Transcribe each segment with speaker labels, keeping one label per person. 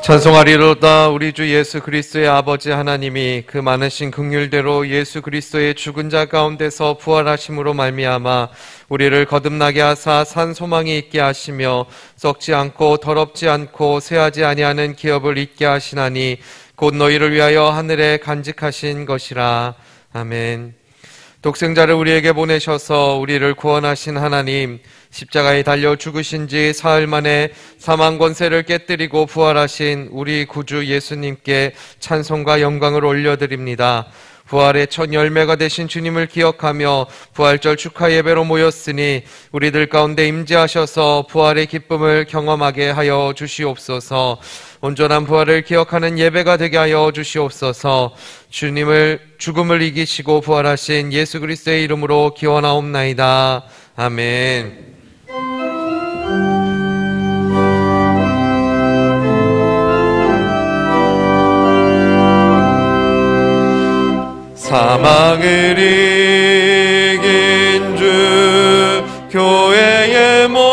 Speaker 1: 찬송하리로다. 우리 주 예수 그리스도의 아버지 하나님이 그 많으신 긍휼대로 예수 그리스도의 죽은 자 가운데서 부활하심으로 말미암아 우리를 거듭나게 하사 산 소망이 있게 하시며 썩지 않고 더럽지 않고 쇠하지 아니하는 기업을 잊게 하시나니 곧 너희를 위하여 하늘에 간직하신 것이라. 아멘. 독생자를 우리에게 보내셔서 우리를 구원하신 하나님, 십자가에 달려 죽으신 지 사흘 만에 사망 권세를 깨뜨리고 부활하신 우리 구주 예수님께 찬송과 영광을 올려드립니다. 부활의 첫 열매가 되신 주님을 기억하며 부활절 축하 예배로 모였으니 우리들 가운데 임재하셔서 부활의 기쁨을 경험하게 하여 주시옵소서. 온전한 부활을 기억하는 예배가 되게 하여 주시옵소서. 주님을 죽음을 이기시고 부활하신 예수 그리스도의 이름으로 기원하옵나이다. 아멘. 사망을 이긴 주 교회의 머리라.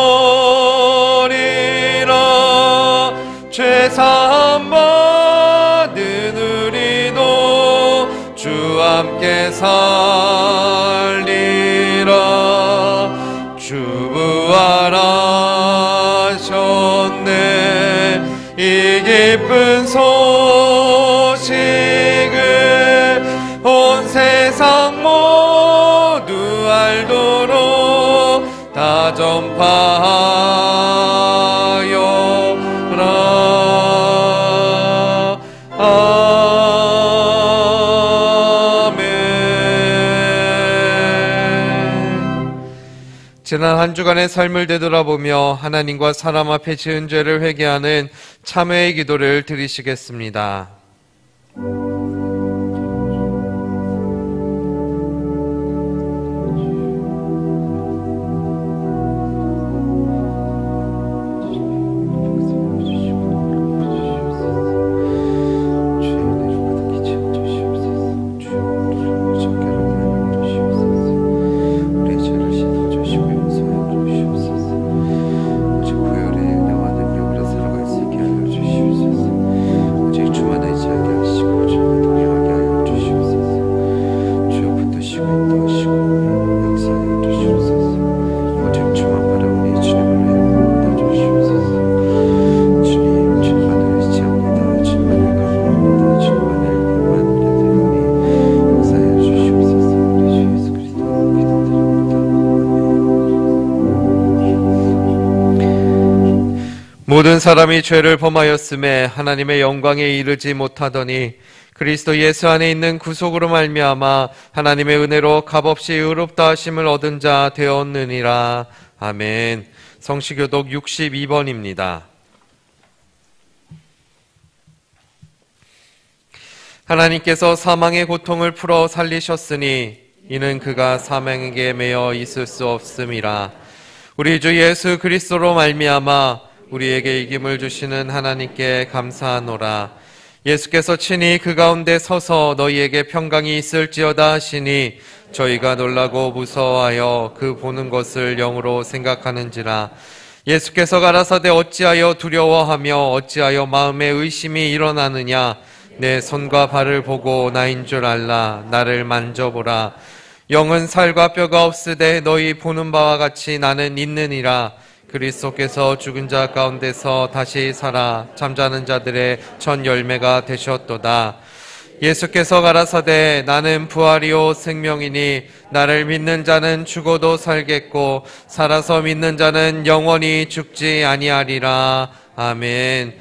Speaker 1: 죄사함 받은 우리도 주 함께 살리라. 주 부활하셨네. 이 기쁜 소식을 온 세상 모두 알도록 다 전파하여라. 아멘. 지난 한 주간의 삶을 되돌아보며 하나님과 사람 앞에 지은 죄를 회개하는 참회의 기도를 드리시겠습니다. 모든 사람이 죄를 범하였음에 하나님의 영광에 이르지 못하더니 그리스도 예수 안에 있는 구속으로 말미암아 하나님의 은혜로 값없이 의롭다 하심을 얻은 자 되었느니라. 아멘. 성시교독 62번입니다. 하나님께서 사망의 고통을 풀어 살리셨으니 이는 그가 사망에게 매여 있을 수 없음이라. 우리 주 예수 그리스도로 말미암아 우리에게 이김을 주시는 하나님께 감사하노라. 예수께서 친히 그 가운데 서서 너희에게 평강이 있을지어다 하시니 저희가 놀라고 무서워하여 그 보는 것을 영으로 생각하는지라. 예수께서 가라사대 어찌하여 두려워하며 어찌하여 마음에 의심이 일어나느냐. 내 손과 발을 보고 나인 줄 알라. 나를 만져보라. 영은 살과 뼈가 없으되 너희 보는 바와 같이 나는 있느니라. 그리스도께서 죽은 자 가운데서 다시 살아 잠자는 자들의 첫 열매가 되셨도다. 예수께서 가라사대 나는 부활이요 생명이니 나를 믿는 자는 죽어도 살겠고 살아서 믿는 자는 영원히 죽지 아니하리라. 아멘.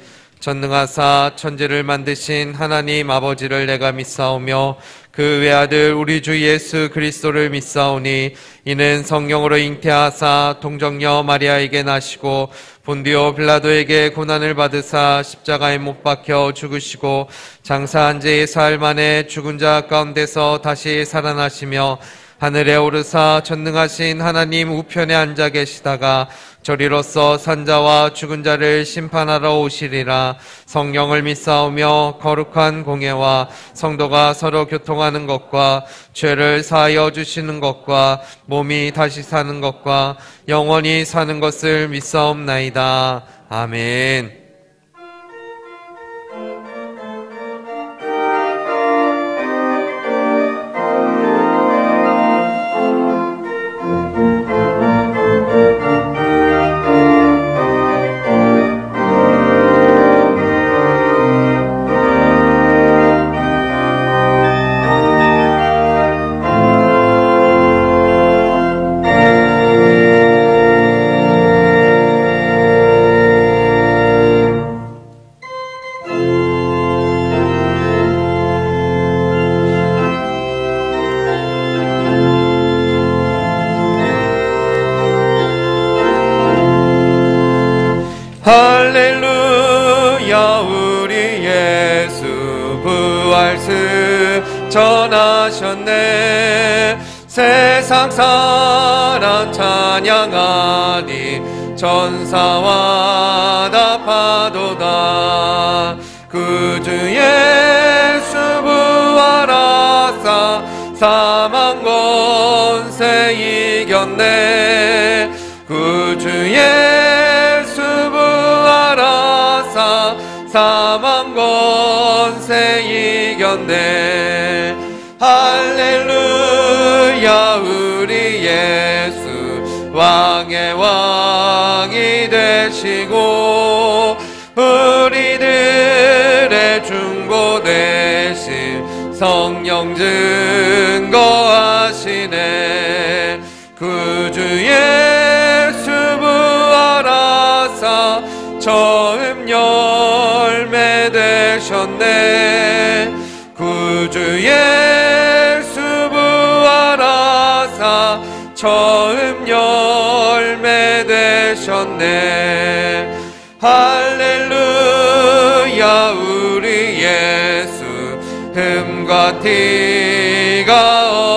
Speaker 1: 전능하사 천지를 만드신 하나님 아버지를 내가 믿사오며 그 외아들 우리 주 예수 그리스도를 믿사오니 이는 성령으로 잉태하사 동정녀 마리아에게 나시고 본디오 빌라도에게 고난을 받으사 십자가에 못 박혀 죽으시고 장사한 지 사흘 만에 죽은 자 가운데서 다시 살아나시며 하늘에 오르사 전능하신 하나님 우편에 앉아 계시다가 저리로서 산자와 죽은 자를 심판하러 오시리라. 성령을 믿사오며 거룩한 공예와 성도가 서로 교통하는 것과 죄를 사하여 주시는 것과 몸이 다시 사는 것과 영원히 사는 것을 믿사옵나이다. 아멘. 할렐루야 우리 예수 부활승 전하셨네. 세상 사람 찬양하니 천사와 답하도다. 구주 예수 부활하사 사망 권세 이겼네. 구주 예수 부활하사 사망 권세 이겼네. 할렐루야 우리 예수 왕의 왕이 되시고 우리들의 중보 되신 성령 증거하시네. 구주 예수 부활하사 처음 열매 되셨네. 구주 예수 부활하사 처음 열매 되셨네. 할렐루야 우리 예수 흠과 티가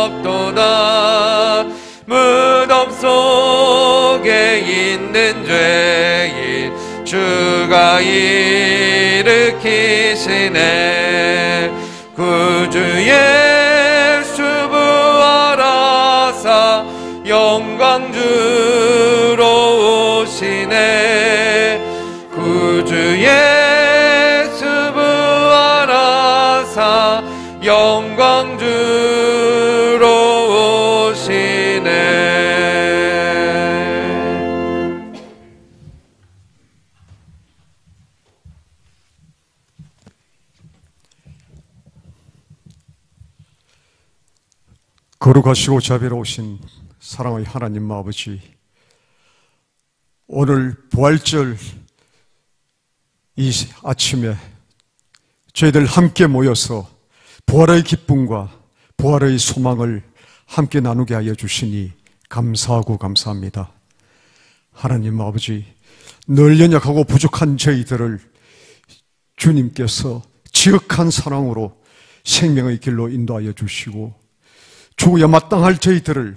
Speaker 1: 없도다. 무덤 속에 있는 죄인 주가 일으키시네. 구주 예수 부활하사 영광주로 오시네. 구주 예수 부활하사 영광주로 오시네.
Speaker 2: 거룩하시고 자비로우신 사랑의 하나님 아버지, 오늘 부활절 이 아침에 저희들 함께 모여서 부활의 기쁨과 부활의 소망을 함께 나누게 하여 주시니 감사하고 감사합니다. 하나님 아버지, 늘 연약하고 부족한 저희들을 주님께서 지극한 사랑으로 생명의 길로 인도하여 주시고 죽어야 마땅할 저희들을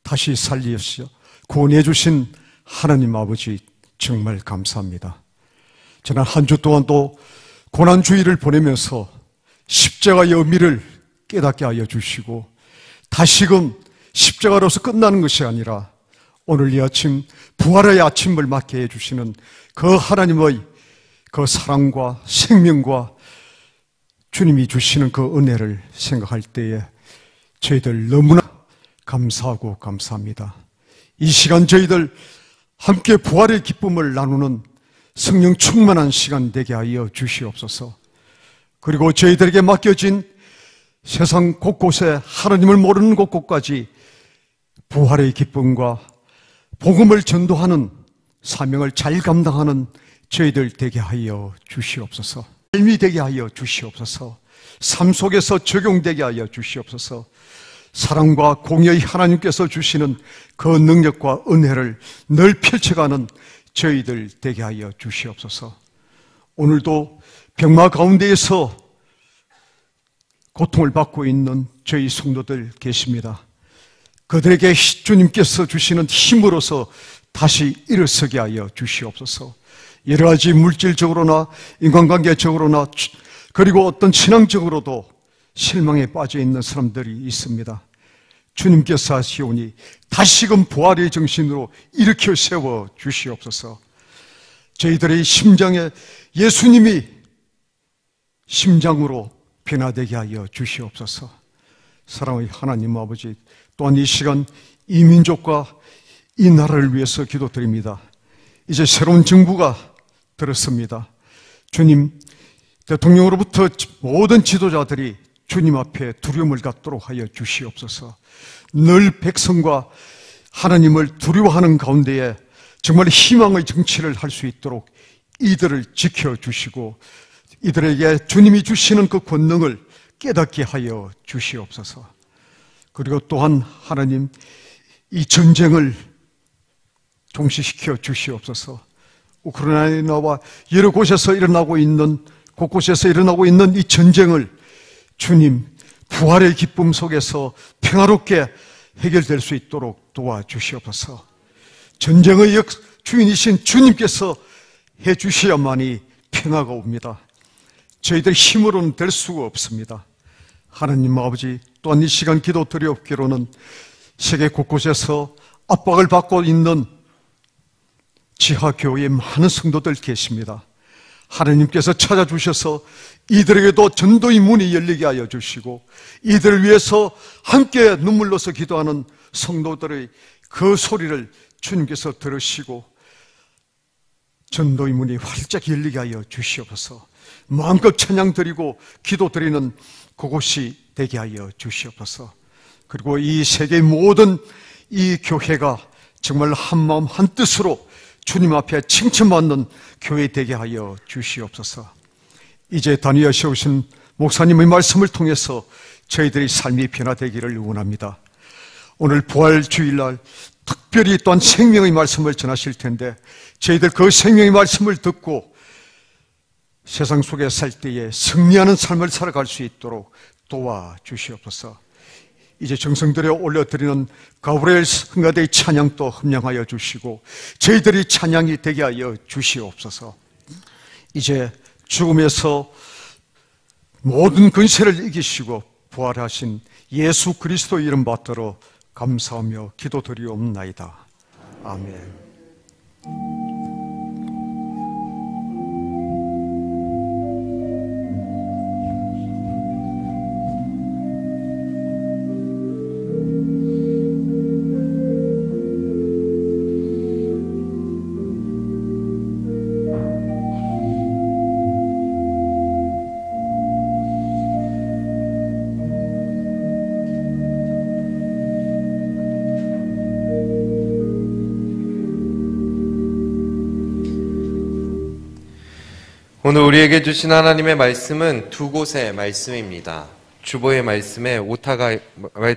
Speaker 2: 다시 살리셔 구원해 주신 하나님 아버지, 정말 감사합니다. 지난 한 주 동안 또 고난주의를 보내면서 십자가의 의미를 깨닫게 하여 주시고 다시금 십자가로서 끝나는 것이 아니라 오늘 이 아침 부활의 아침을 맞게 해주시는 그 하나님의 그 사랑과 생명과 주님이 주시는 그 은혜를 생각할 때에 저희들 너무나 감사하고 감사합니다. 이 시간 저희들 함께 부활의 기쁨을 나누는 성령 충만한 시간 되게 하여 주시옵소서. 그리고 저희들에게 맡겨진 세상 곳곳에 하나님을 모르는 곳곳까지 부활의 기쁨과 복음을 전도하는 사명을 잘 감당하는 저희들 되게 하여 주시옵소서. 삶이 되게 하여 주시옵소서. 삶 속에서 적용되게 하여 주시옵소서. 사랑과 공의의 하나님께서 주시는 그 능력과 은혜를 늘 펼쳐가는 저희들 되게 하여 주시옵소서. 오늘도 병마 가운데에서 고통을 받고 있는 저희 성도들 계십니다. 그들에게 주님께서 주시는 힘으로서 다시 일어서게 하여 주시옵소서. 여러 가지 물질적으로나 인간관계적으로나 그리고 어떤 신앙적으로도 실망에 빠져 있는 사람들이 있습니다. 주님께서 하시오니 다시금 부활의 정신으로 일으켜 세워 주시옵소서. 저희들의 심장에 예수님이 심장으로 변화되게 하여 주시옵소서. 사랑의 하나님 아버지, 또한 이 시간 이 민족과 이 나라를 위해서 기도드립니다. 이제 새로운 정부가 들었습니다. 주님, 대통령으로부터 모든 지도자들이 주님 앞에 두려움을 갖도록 하여 주시옵소서. 늘 백성과 하나님을 두려워하는 가운데에 정말 희망의 정치를 할 수 있도록 이들을 지켜주시고 이들에게 주님이 주시는 그 권능을 깨닫게 하여 주시옵소서. 그리고 또한 하나님, 이 전쟁을 종식시켜 주시옵소서. 우크라이나와 여러 곳에서 일어나고 있는, 곳곳에서 일어나고 있는 이 전쟁을 주님, 부활의 기쁨 속에서 평화롭게 해결될 수 있도록 도와주시옵소서. 전쟁의 주인이신 주님께서 해주셔야만이 평화가 옵니다. 저희들 힘으로는 될 수가 없습니다. 하나님 아버지, 또한 이 시간 기도 드리옵기로는 세계 곳곳에서 압박을 받고 있는 지하교회에 많은 성도들 계십니다. 하나님께서 찾아주셔서 이들에게도 전도의 문이 열리게 하여 주시고 이들을 위해서 함께 눈물로서 기도하는 성도들의 그 소리를 주님께서 들으시고 전도의 문이 활짝 열리게 하여 주시옵소서. 마음껏 찬양 드리고 기도 드리는 그곳이 되게 하여 주시옵소서. 그리고 이 세계 모든 이 교회가 정말 한마음 한뜻으로 주님 앞에 칭찬받는 교회 되게 하여 주시옵소서. 이제 다니엘 세우신 목사님의 말씀을 통해서 저희들의 삶이 변화되기를 원합니다. 오늘 부활 주일날 특별히 또한 생명의 말씀을 전하실 텐데 저희들 그 생명의 말씀을 듣고 세상 속에 살 때에 승리하는 삶을 살아갈 수 있도록 도와주시옵소서. 이제 정성들에 올려드리는 가브리엘 성가대의 찬양도 흠량하여 주시고 저희들이 찬양이 되게 하여 주시옵소서. 이제 죽음에서 모든 근세를 이기시고 부활하신 예수 그리스도의 이름 받들어 감사하며 기도드리옵나이다. 아멘.
Speaker 1: 오늘 우리에게 주신 하나님의 말씀은 두 곳의 말씀입니다. 주보의 말씀에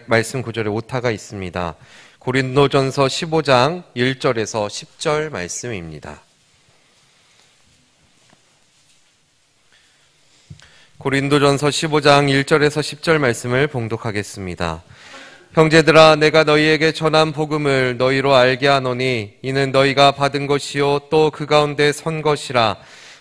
Speaker 1: 말씀 구절에 오타가 있습니다. 고린도전서 15장 1절에서 10절 말씀입니다. 고린도전서 15장 1절에서 10절 말씀을 봉독하겠습니다. 형제들아, 내가 너희에게 전한 복음을 너희로 알게 하노니 이는 너희가 받은 것이요 또 그 가운데 선 것이라.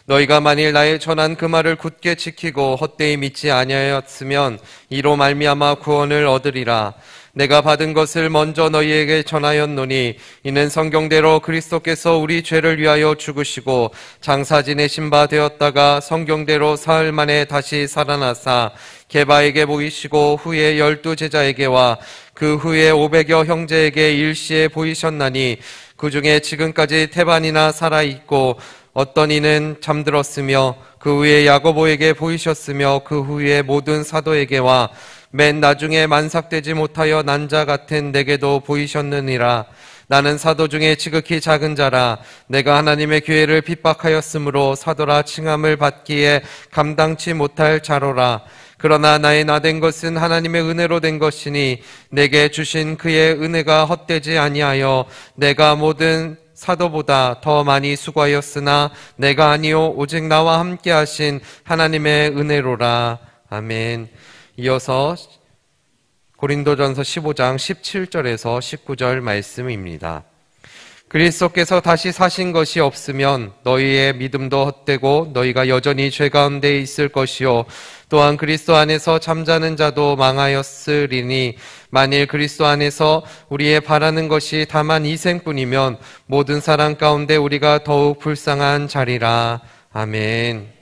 Speaker 1: 너희가 만일 나의 전한 그 말을 굳게 지키고 헛되이 믿지 아니하였으면 이로 말미암아 구원을 얻으리라. 내가 받은 것을 먼저 너희에게 전하였노니 이는 성경대로 그리스도께서 우리 죄를 위하여 죽으시고 장사 지내신 바 되었다가 성경대로 사흘 만에 다시 살아나사 게바에게 보이시고 후에 12 제자에게와 그 후에 500여 형제에게 일시에 보이셨나니 그 중에 지금까지 태반이나 살아있고 어떤 이는 잠들었으며 그 후에 야고보에게 보이셨으며 그 후에 모든 사도에게와 맨 나중에 만삭되지 못하여 난 자 같은 내게도 보이셨느니라. 나는 사도 중에 지극히 작은 자라. 내가 하나님의 교회를 핍박하였으므로 사도라 칭함을 받기에 감당치 못할 자로라. 그러나 나의 나된 것은 하나님의 은혜로 된 것이니 내게 주신 그의 은혜가 헛되지 아니하여 내가 모든 사도보다 더 많이 수고하였으나 내가 아니요 오직 나와 함께 하신 하나님의 은혜로라. 아멘. 이어서 고린도전서 15장 17절에서 19절 말씀입니다. 그리스도께서 다시 사신 것이 없으면 너희의 믿음도 헛되고 너희가 여전히 죄 가운데 있을 것이요 또한 그리스도 안에서 잠자는 자도 망하였으리니 만일 그리스도 안에서 우리의 바라는 것이 다만 이 생뿐이면 모든 사람 가운데 우리가 더욱 불쌍한 자리라. 아멘.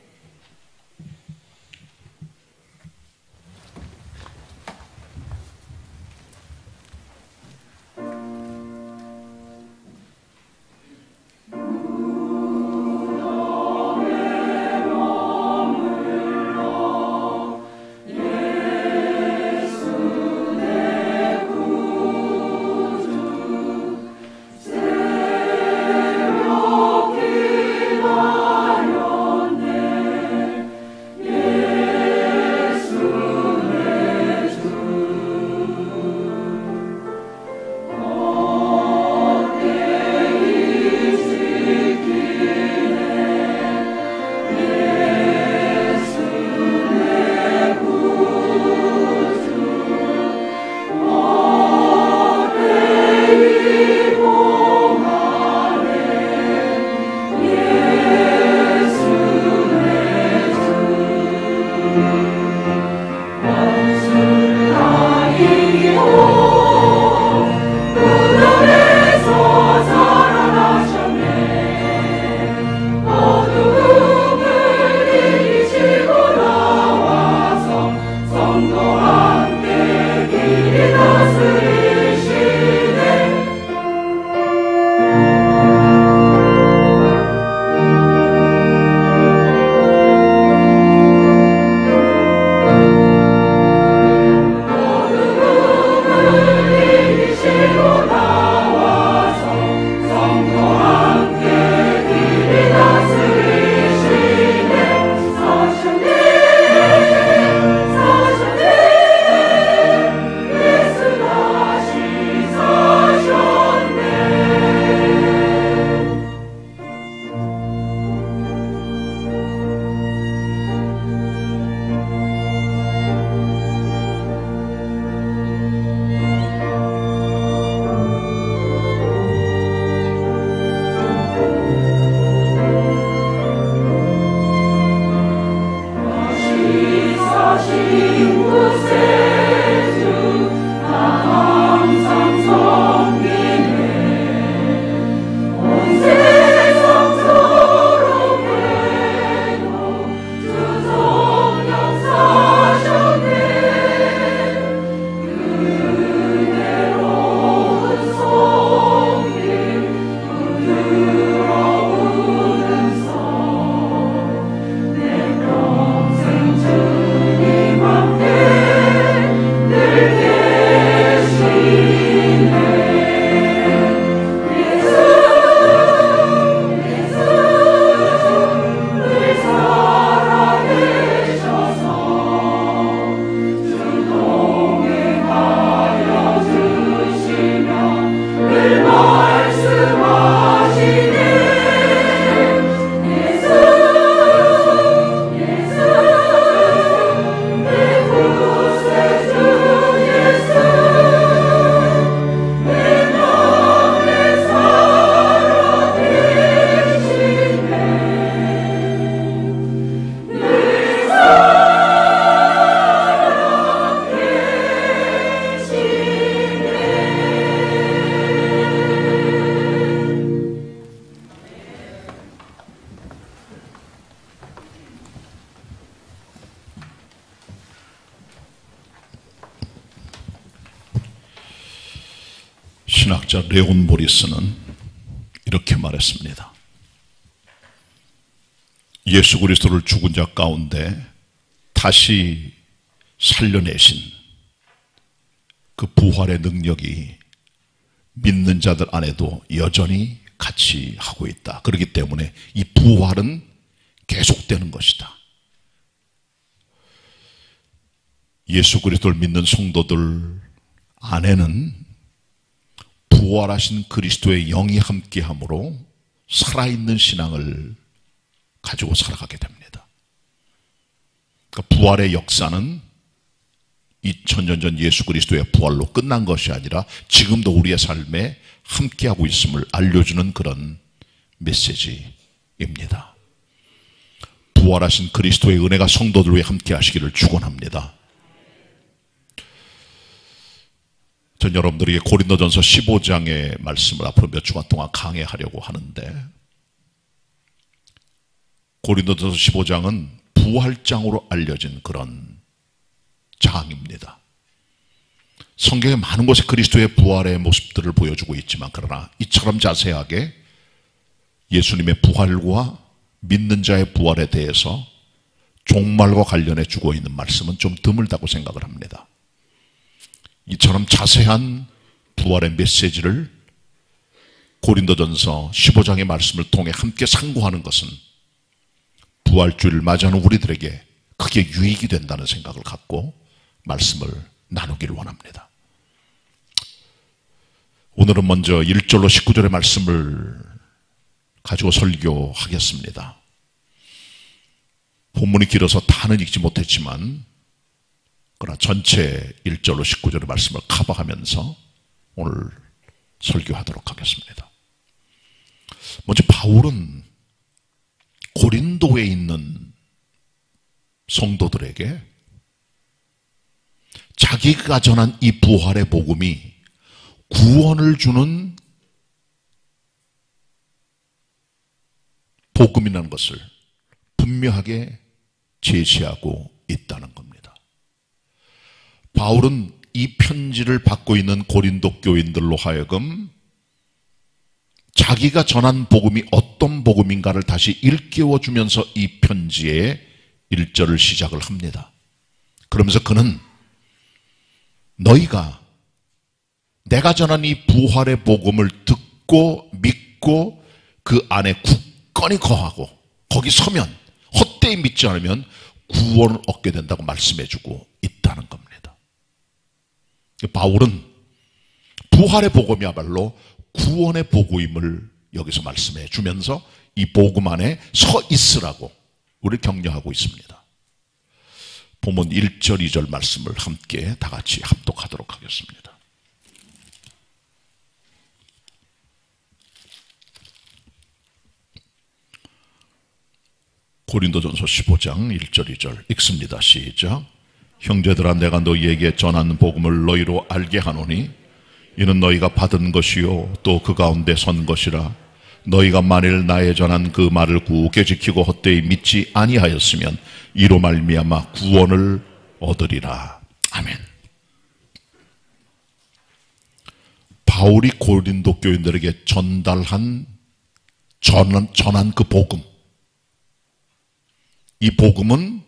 Speaker 3: 신학자 레온 모리스는 이렇게 말했습니다. 예수 그리스도를 죽은 자 가운데 다시 살려내신 그 부활의 능력이 믿는 자들 안에도 여전히 같이 하고 있다. 그렇기 때문에 이 부활은 계속되는 것이다. 예수 그리스도를 믿는 성도들 안에는 부활하신 그리스도의 영이 함께함으로 살아있는 신앙을 가지고 살아가게 됩니다. 그러니까 부활의 역사는 2000년 전 예수 그리스도의 부활로 끝난 것이 아니라 지금도 우리의 삶에 함께하고 있음을 알려주는 그런 메시지입니다. 부활하신 그리스도의 은혜가 성도들 위해 함께하시기를 축원합니다. 전 여러분들에게 고린도전서 15장의 말씀을 앞으로 몇 주간 동안 강해하려고 하는데, 고린도전서 15장은 부활장으로 알려진 그런 장입니다. 성경에 많은 곳에 그리스도의 부활의 모습들을 보여주고 있지만, 그러나 이처럼 자세하게 예수님의 부활과 믿는 자의 부활에 대해서 종말과 관련해 주고 있는 말씀은 좀 드물다고 생각을 합니다. 이처럼 자세한 부활의 메시지를 고린도전서 15장의 말씀을 통해 함께 상고하는 것은 부활주의를 맞이하는 우리들에게 크게 유익이 된다는 생각을 갖고 말씀을 나누기를 원합니다. 오늘은 먼저 1절로 19절의 말씀을 가지고 설교하겠습니다. 본문이 길어서 다는 읽지 못했지만 그러나 전체 1절로 19절의 말씀을 커버하면서 오늘 설교하도록 하겠습니다. 먼저 바울은 고린도에 있는 성도들에게 자기가 전한 이 부활의 복음이 구원을 주는 복음이라는 것을 분명하게 제시하고 있다는 겁니다. 바울은 이 편지를 받고 있는 고린도 교인들로 하여금 자기가 전한 복음이 어떤 복음인가를 다시 일깨워 주면서 이 편지의 1절을 시작을 합니다. 그러면서 그는 너희가 내가 전한 이 부활의 복음을 듣고 믿고 그 안에 굳건히 거하고 거기 서면, 헛되이 믿지 않으면 구원을 얻게 된다고 말씀해주고 있다는 겁니다. 바울은 부활의 복음이야말로 구원의 복음임을 여기서 말씀해 주면서 이 복음 안에 서 있으라고 우리를 격려하고 있습니다. 본문 1절 2절 말씀을 함께 다 같이 합독하도록 하겠습니다. 고린도전서 15장 1절 2절 읽습니다. 시작. 형제들아, 내가 너희에게 전하는 복음을 너희로 알게 하노니 이는 너희가 받은 것이요 또 그 가운데 선 것이라. 너희가 만일 나의 전한 그 말을 굳게 지키고 헛되이 믿지 아니하였으면 이로 말미암아 구원을 얻으리라. 아멘. 바울이 고린도 교인들에게 전한 그 복음, 이 복음은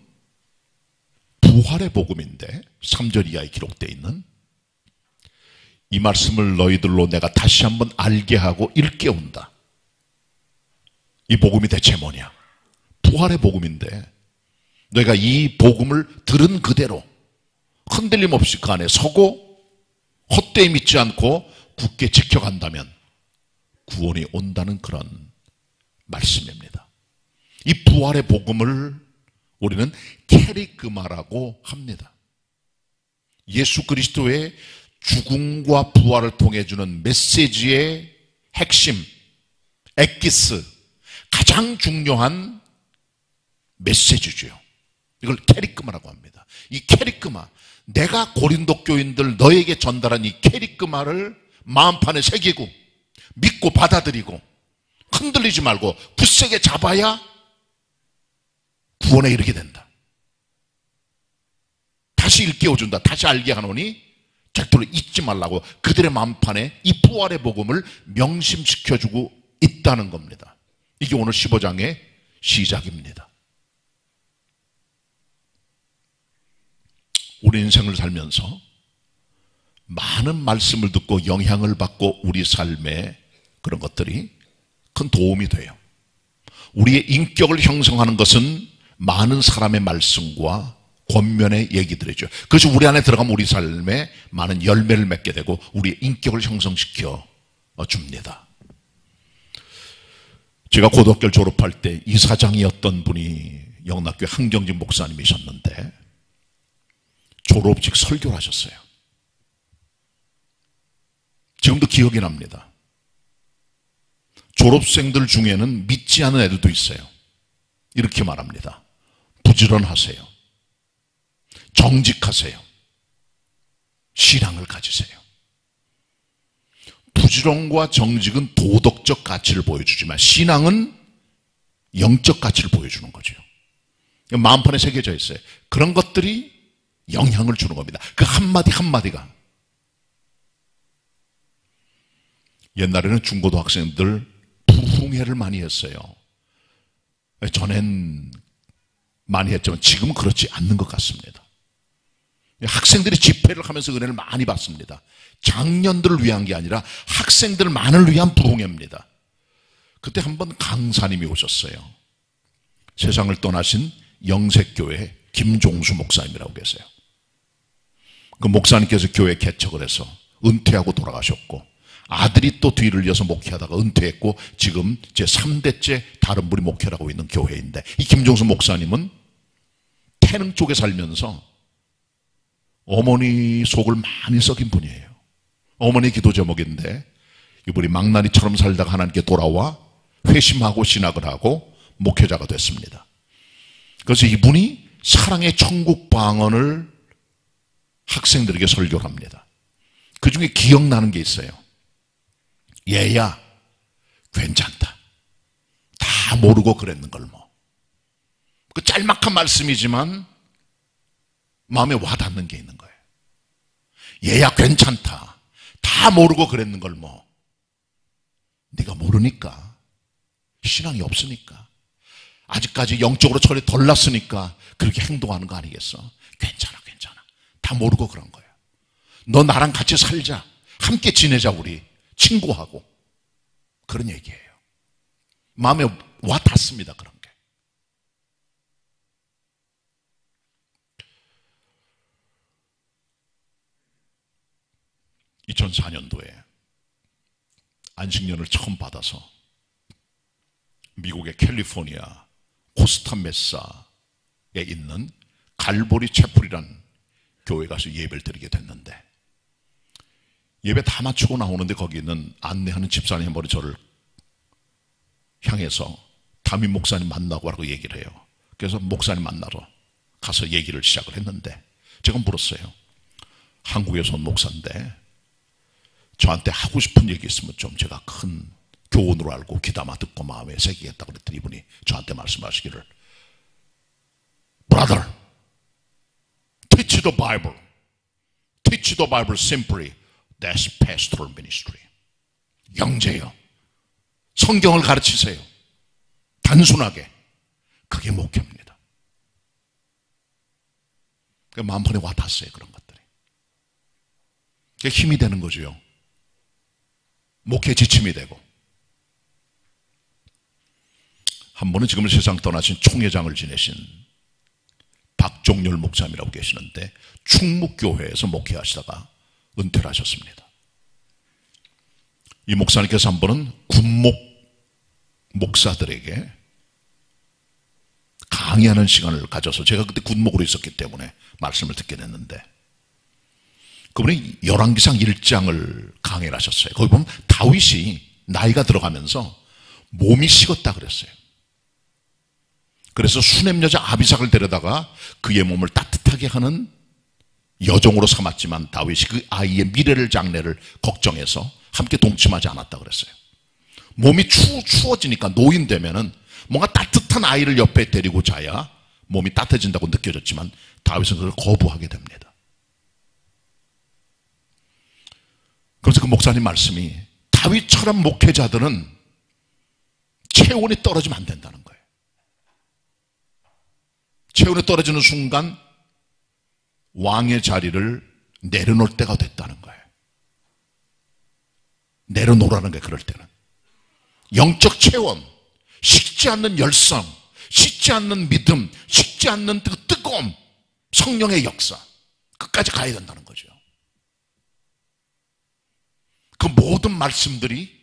Speaker 3: 부활의 복음인데 3절 이하에 기록되어 있는 이 말씀을 너희들로 내가 다시 한번 알게 하고 일깨운다. 이 복음이 대체 뭐냐? 부활의 복음인데 너희가 이 복음을 들은 그대로 흔들림 없이 그 안에 서고 헛되이 믿지 않고 굳게 지켜간다면 구원이 온다는 그런 말씀입니다. 이 부활의 복음을 우리는 케리그마라고 합니다. 예수 그리스도의 죽음과 부활을 통해 주는 메시지의 핵심, 엑기스, 가장 중요한 메시지죠. 이걸 케리그마라고 합니다. 이 케리그마, 내가 고린도 교인들 너에게 전달한 이 케리그마를 마음판에 새기고 믿고 받아들이고 흔들리지 말고 굳세게 잡아야 구원에 이르게 된다. 다시 일깨워준다. 다시 알게 하노니 절대로 잊지 말라고 그들의 마음판에 이 부활의 복음을 명심시켜주고 있다는 겁니다. 이게 오늘 15장의 시작입니다. 우리 인생을 살면서 많은 말씀을 듣고 영향을 받고 우리 삶에 그런 것들이 큰 도움이 돼요. 우리의 인격을 형성하는 것은 많은 사람의 말씀과 권면의 얘기들이죠. 그것이 우리 안에 들어가면 우리 삶에 많은 열매를 맺게 되고 우리의 인격을 형성시켜 줍니다. 제가 고등학교를 졸업할 때 이사장이었던 분이 영락교회 한경진 목사님이셨는데 졸업식 설교를 하셨어요. 지금도 기억이 납니다. 졸업생들 중에는 믿지 않은 애들도 있어요. 이렇게 말합니다. 부지런하세요. 정직하세요. 신앙을 가지세요. 부지런과 정직은 도덕적 가치를 보여주지만 신앙은 영적 가치를 보여주는 거죠. 마음판에 새겨져 있어요. 그런 것들이 영향을 주는 겁니다. 그 한마디 한마디가. 옛날에는 중고등학생들 부흥회를 많이 했어요. 전엔 많이 했지만 지금은 그렇지 않는 것 같습니다. 학생들이 집회를 하면서 은혜를 많이 받습니다. 장년들을 위한 게 아니라 학생들만을 위한 부흥회입니다. 그때 한번 강사님이 오셨어요. 세상을 떠나신 영색교회 김종수 목사님이라고 계세요. 그 목사님께서 교회 개척을 해서 은퇴하고 돌아가셨고 아들이 또 뒤를 이어서 목회하다가 은퇴했고 지금 제 3대째 다른 분이 목회를 하고 있는 교회인데 이 김종수 목사님은 태릉 쪽에 살면서 어머니 속을 많이 썩인 분이에요. 어머니 기도 제목인데 이분이 망나니처럼 살다가 하나님께 돌아와 회심하고 신학을 하고 목회자가 됐습니다. 그래서 이분이 사랑의 천국 방언을 학생들에게 설교를 합니다. 그 중에 기억나는 게 있어요. 얘야 괜찮다. 다 모르고 그랬는 걸 뭐. 그 짤막한 말씀이지만 마음에 와닿는 게 있는 거예요. 얘야 괜찮다. 다 모르고 그랬는 걸 뭐. 네가 모르니까. 신앙이 없으니까. 아직까지 영적으로 철이 덜 났으니까 그렇게 행동하는 거 아니겠어? 괜찮아 괜찮아. 다 모르고 그런 거야. 너 나랑 같이 살자. 함께 지내자 우리. 친구하고. 그런 얘기예요. 마음에 와닿습니다. 그런 게. 2004년도에 안식년을 처음 받아서 미국의 캘리포니아 코스타메사에 있는 갈보리 채플이라는 교회 가서 예배를 드리게 됐는데 예배 다 마치고 나오는데 거기 있는 안내하는 집사님 한 분이 저를 향해서 담임 목사님 만나고 라고 얘기를 해요. 그래서 목사님 만나러 가서 얘기를 시작을 했는데 제가 물었어요. 한국에서 온 목사인데 저한테 하고 싶은 얘기 있으면 좀 제가 큰 교훈으로 알고 귀담아 듣고 마음에 새기겠다고 그랬더니 이분이 저한테 말씀하시기를 Brother, teach the Bible. Teach the Bible simply. That's pastoral ministry. 형제여, 성경을 가르치세요. 단순하게. 그게 목회입니다. 마음판에 와닿았어요. 그런 것들이. 그게 힘이 되는 거죠. 목회 지침이 되고. 한 번은 지금 세상 떠나신 총회장을 지내신 박종렬 목사님이라고 계시는데 충북교회에서 목회하시다가 은퇴를 하셨습니다. 이 목사님께서 한 번은 군목 목사들에게 강의하는 시간을 가져서 제가 그때 군목으로 있었기 때문에 말씀을 듣게 됐는데 그분이 열왕기상 1장을 강의를 하셨어요. 거기 보면 다윗이 나이가 들어가면서 몸이 식었다 그랬어요. 그래서 수냄 여자 아비삭을 데려다가 그의 몸을 따뜻하게 하는 여종으로 삼았지만 다윗이 그 아이의 미래를 장래를 걱정해서 함께 동침하지 않았다 그랬어요. 몸이 추워지니까 노인 되면은 뭔가 따뜻한 아이를 옆에 데리고 자야 몸이 따뜻해진다고 느껴졌지만 다윗은 그걸 거부하게 됩니다. 그래서 그 목사님 말씀이 다윗처럼 목회자들은 체온이 떨어지면 안 된다는 거예요. 체온이 떨어지는 순간 왕의 자리를 내려놓을 때가 됐다는 거예요. 내려놓으라는 거예요. 그럴 때는 영적 체험, 식지 않는 열성, 식지 않는 믿음, 식지 않는 그 뜨거움, 성령의 역사, 끝까지 가야 된다는 거죠. 그 모든 말씀들이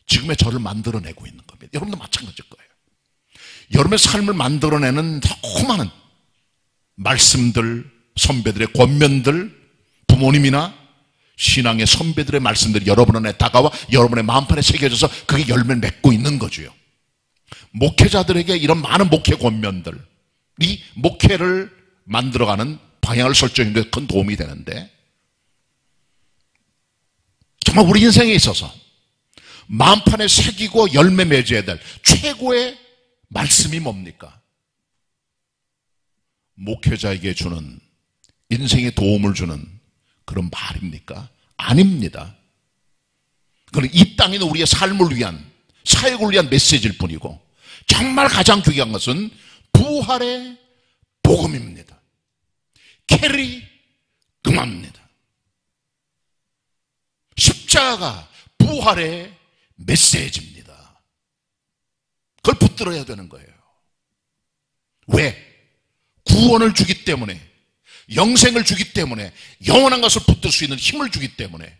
Speaker 3: 지금의 저를 만들어내고 있는 겁니다. 여러분도 마찬가지일 거예요. 여러분의 삶을 만들어내는 너무 많은 말씀들, 선배들의 권면들, 부모님이나 신앙의 선배들의 말씀들이 여러분 안에 다가와 여러분의 마음판에 새겨져서 그게 열매를 맺고 있는 거죠. 목회자들에게 이런 많은 목회 권면들이 목회를 만들어가는 방향을 설정하는 데 큰 도움이 되는데, 정말 우리 인생에 있어서 마음판에 새기고 열매 맺어야 될 최고의 말씀이 뭡니까? 목회자에게 주는, 인생에 도움을 주는 그런 말입니까? 아닙니다. 그건 이 땅에 있는 우리의 삶을 위한, 사역을 위한 메시지일 뿐이고, 정말 가장 중요한 것은 부활의 복음입니다. 캐리그마입니다. 십자가가 부활의 메시지입니다. 그걸 붙들어야 되는 거예요. 왜? 구원을 주기 때문에, 영생을 주기 때문에, 영원한 것을 붙들 수 있는 힘을 주기 때문에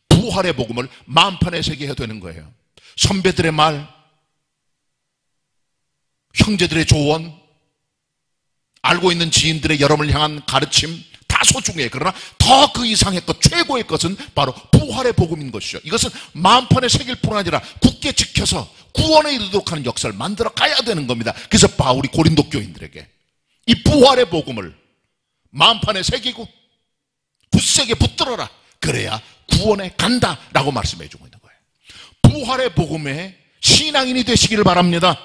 Speaker 3: 부활의 복음을 마음판에 새겨야 되는 거예요. 선배들의 말, 형제들의 조언, 알고 있는 지인들의 여러분을 향한 가르침 다 소중해요. 그러나 더 그 이상의 것, 최고의 것은 바로 부활의 복음인 것이죠. 이것은 마음판에 새길 뿐 아니라 굳게 지켜서 구원에 이르도록 하는 역사를 만들어 가야 되는 겁니다. 그래서 바울이 고린도 교인들에게 이 부활의 복음을 마음판에 새기고 굳세게 붙들어라. 그래야 구원에 간다라고 말씀해 주고 있는 거예요. 부활의 복음에 신앙인이 되시기를 바랍니다.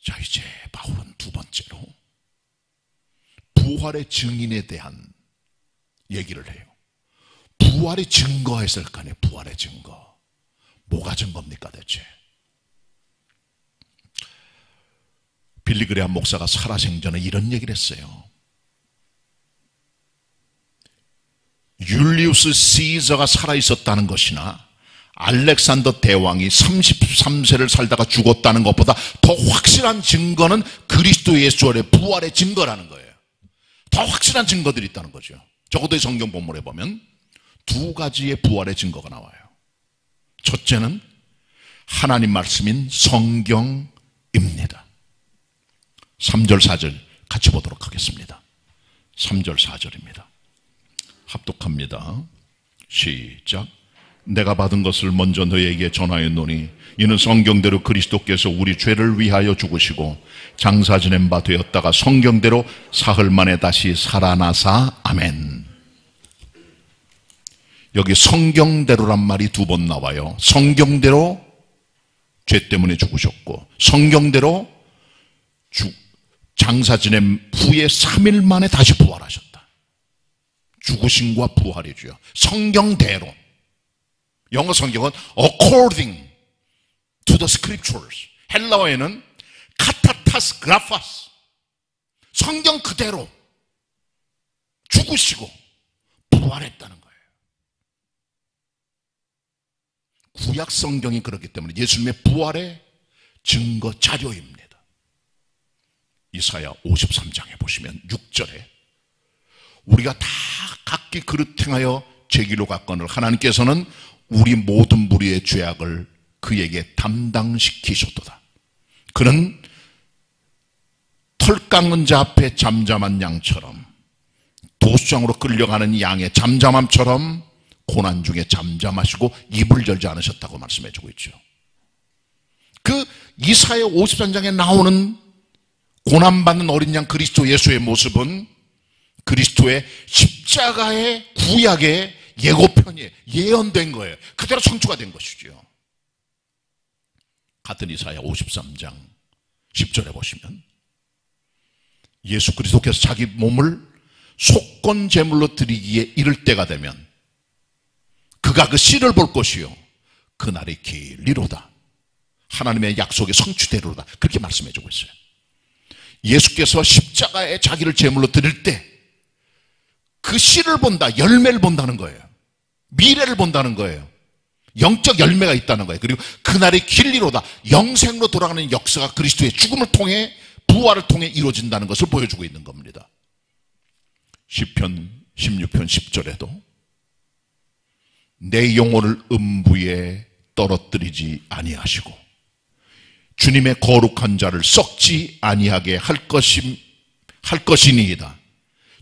Speaker 3: 자, 이제 바울은 두 번째로 부활의 증인에 대한 얘기를 해요. 부활의 증거가 있을 거 아니에요. 부활의 증거. 뭐가 증거입니까 대체? 빌리그레암 목사가 살아생전에 이런 얘기를 했어요. 율리우스 시저가 살아있었다는 것이나 알렉산더 대왕이 33세를 살다가 죽었다는 것보다 더 확실한 증거는 그리스도 예수의 부활의 증거라는 거예요. 더 확실한 증거들이 있다는 거죠. 적어도 성경 본문에 보면 두 가지의 부활의 증거가 나와요. 첫째는 하나님 말씀인 성경입니다. 3절 4절 같이 보도록 하겠습니다. 3절 4절입니다. 합독합니다. 시작. 내가 받은 것을 먼저 너희에게 전하였노니 이는 성경대로 그리스도께서 우리 죄를 위하여 죽으시고 장사 지낸 바 되었다가 성경대로 사흘 만에 다시 살아나사. 아멘. 여기 성경대로란 말이 두 번 나와요. 성경대로 죄 때문에 죽으셨고 성경대로 장사 지낸 후에 3일 만에 다시 부활하셨다. 죽으심과 부활이죠. 성경대로. 영어 성경은 according to the scriptures. 헬라어에는 카타타스 그라파스. 성경 그대로 죽으시고 부활했다는 거예요. 구약 성경이 그렇기 때문에 예수님의 부활의 증거 자료입니다. 이사야 53장에 보시면 6절에 우리가 다 각기 그릇 행하여 제 길로 갔거늘 하나님께서는 우리 모든 무리의 죄악을 그에게 담당시키셨도다. 그는 털 깎는 자 앞에 잠잠한 양처럼 도수장으로 끌려가는 양의 잠잠함처럼 고난 중에 잠잠하시고 입을 열지 않으셨다고 말씀해주고 있죠. 그 이사야 53장에 나오는 고난받는 어린 양 그리스도 예수의 모습은 그리스도의 십자가의 구약의 예고편이 예언된 거예요. 그대로 성취가 된 것이죠. 같은 이사야 53장 10절에 보시면 예수 그리스도께서 자기 몸을 속건 제물로 드리기에 이를 때가 되면 그가 그 씨를 볼 것이요 그날이 길리로다. 하나님의 약속이 성취되리로다. 그렇게 말씀해 주고 있어요. 예수께서 십자가에 자기를 제물로 드릴 때 그 씨를 본다, 열매를 본다는 거예요. 미래를 본다는 거예요. 영적 열매가 있다는 거예요. 그리고 그날이 길리로다. 영생으로 돌아가는 역사가 그리스도의 죽음을 통해 부활을 통해 이루어진다는 것을 보여주고 있는 겁니다. 시편 16편 10절에도 내 영혼을 음부에 떨어뜨리지 아니하시고 주님의 거룩한 자를 썩지 아니하게 할 것이니이다.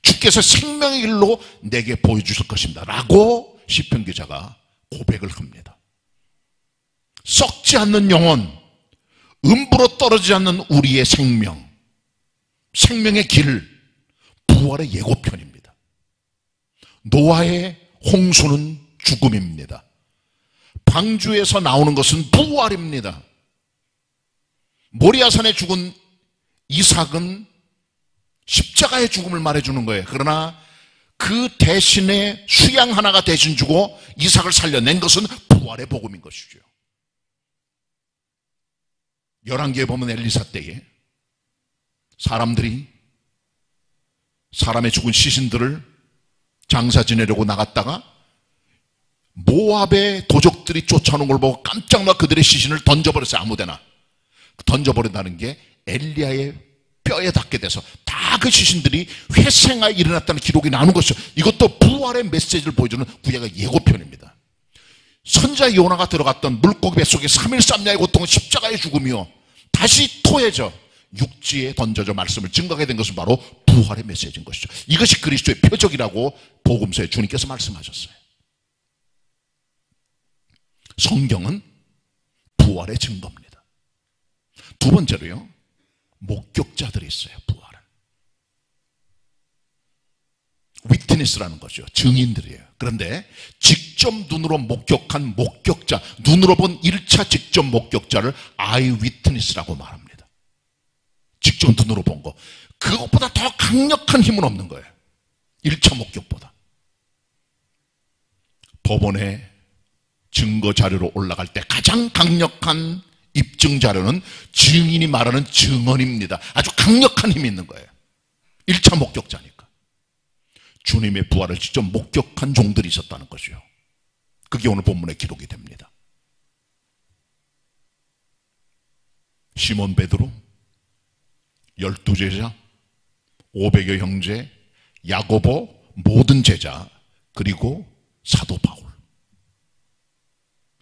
Speaker 3: 주께서 생명의 길로 내게 보여주실 것입니다. 라고 시편 기자가 고백을 합니다. 썩지 않는 영혼, 음부로 떨어지지 않는 우리의 생명, 생명의 길, 부활의 예고편입니다. 노아의 홍수는 죽음입니다. 방주에서 나오는 것은 부활입니다. 모리아산에 죽은 이삭은 십자가의 죽음을 말해주는 거예요. 그러나 그 대신에 수양 하나가 대신 주고 이삭을 살려낸 것은 부활의 복음인 것이죠. 열왕기에 보면 엘리사 때에 사람들이 사람의 죽은 시신들을 장사 지내려고 나갔다가 모압의 도적들이 쫓아오는 걸 보고 깜짝 놀라 그들의 시신을 던져버렸어요. 아무데나 던져버린다는 게 엘리야의 뼈에 닿게 돼서 다 그 시신들이 회생하여 일어났다는 기록이 나오는 것이죠. 이것도 부활의 메시지를 보여주는 구약의 예고편입니다. 선지자 요나가 들어갔던 물고기 뱃속에 3일 3야의 고통은 십자가의 죽음이요 다시 토해져 육지에 던져져 말씀을 증거하게 된 것은 바로 부활의 메시지인 것이죠. 이것이 그리스도의 표적이라고 복음서에 주님께서 말씀하셨어요. 성경은 부활의 증거입니다. 두 번째로요, 목격자들이 있어요. 부활은 위트니스라는 거죠. 증인들이에요. 그런데 직접 눈으로 목격한 목격자, 눈으로 본 1차 직접 목격자를 아이 위트니스라고 말합니다. 직접 눈으로 본 거. 그것보다 더 강력한 힘은 없는 거예요. 1차 목격보다. 법원에 증거 자료로 올라갈 때 가장 강력한 입증 자료는 증인이 말하는 증언입니다. 아주 강력한 힘이 있는 거예요. 1차 목격자니까. 주님의 부활을 직접 목격한 종들이 있었다는 것이요. 그게 오늘 본문에 기록이 됩니다. 시몬 베드로, 12제자, 500여 형제, 야고보, 모든 제자, 그리고 사도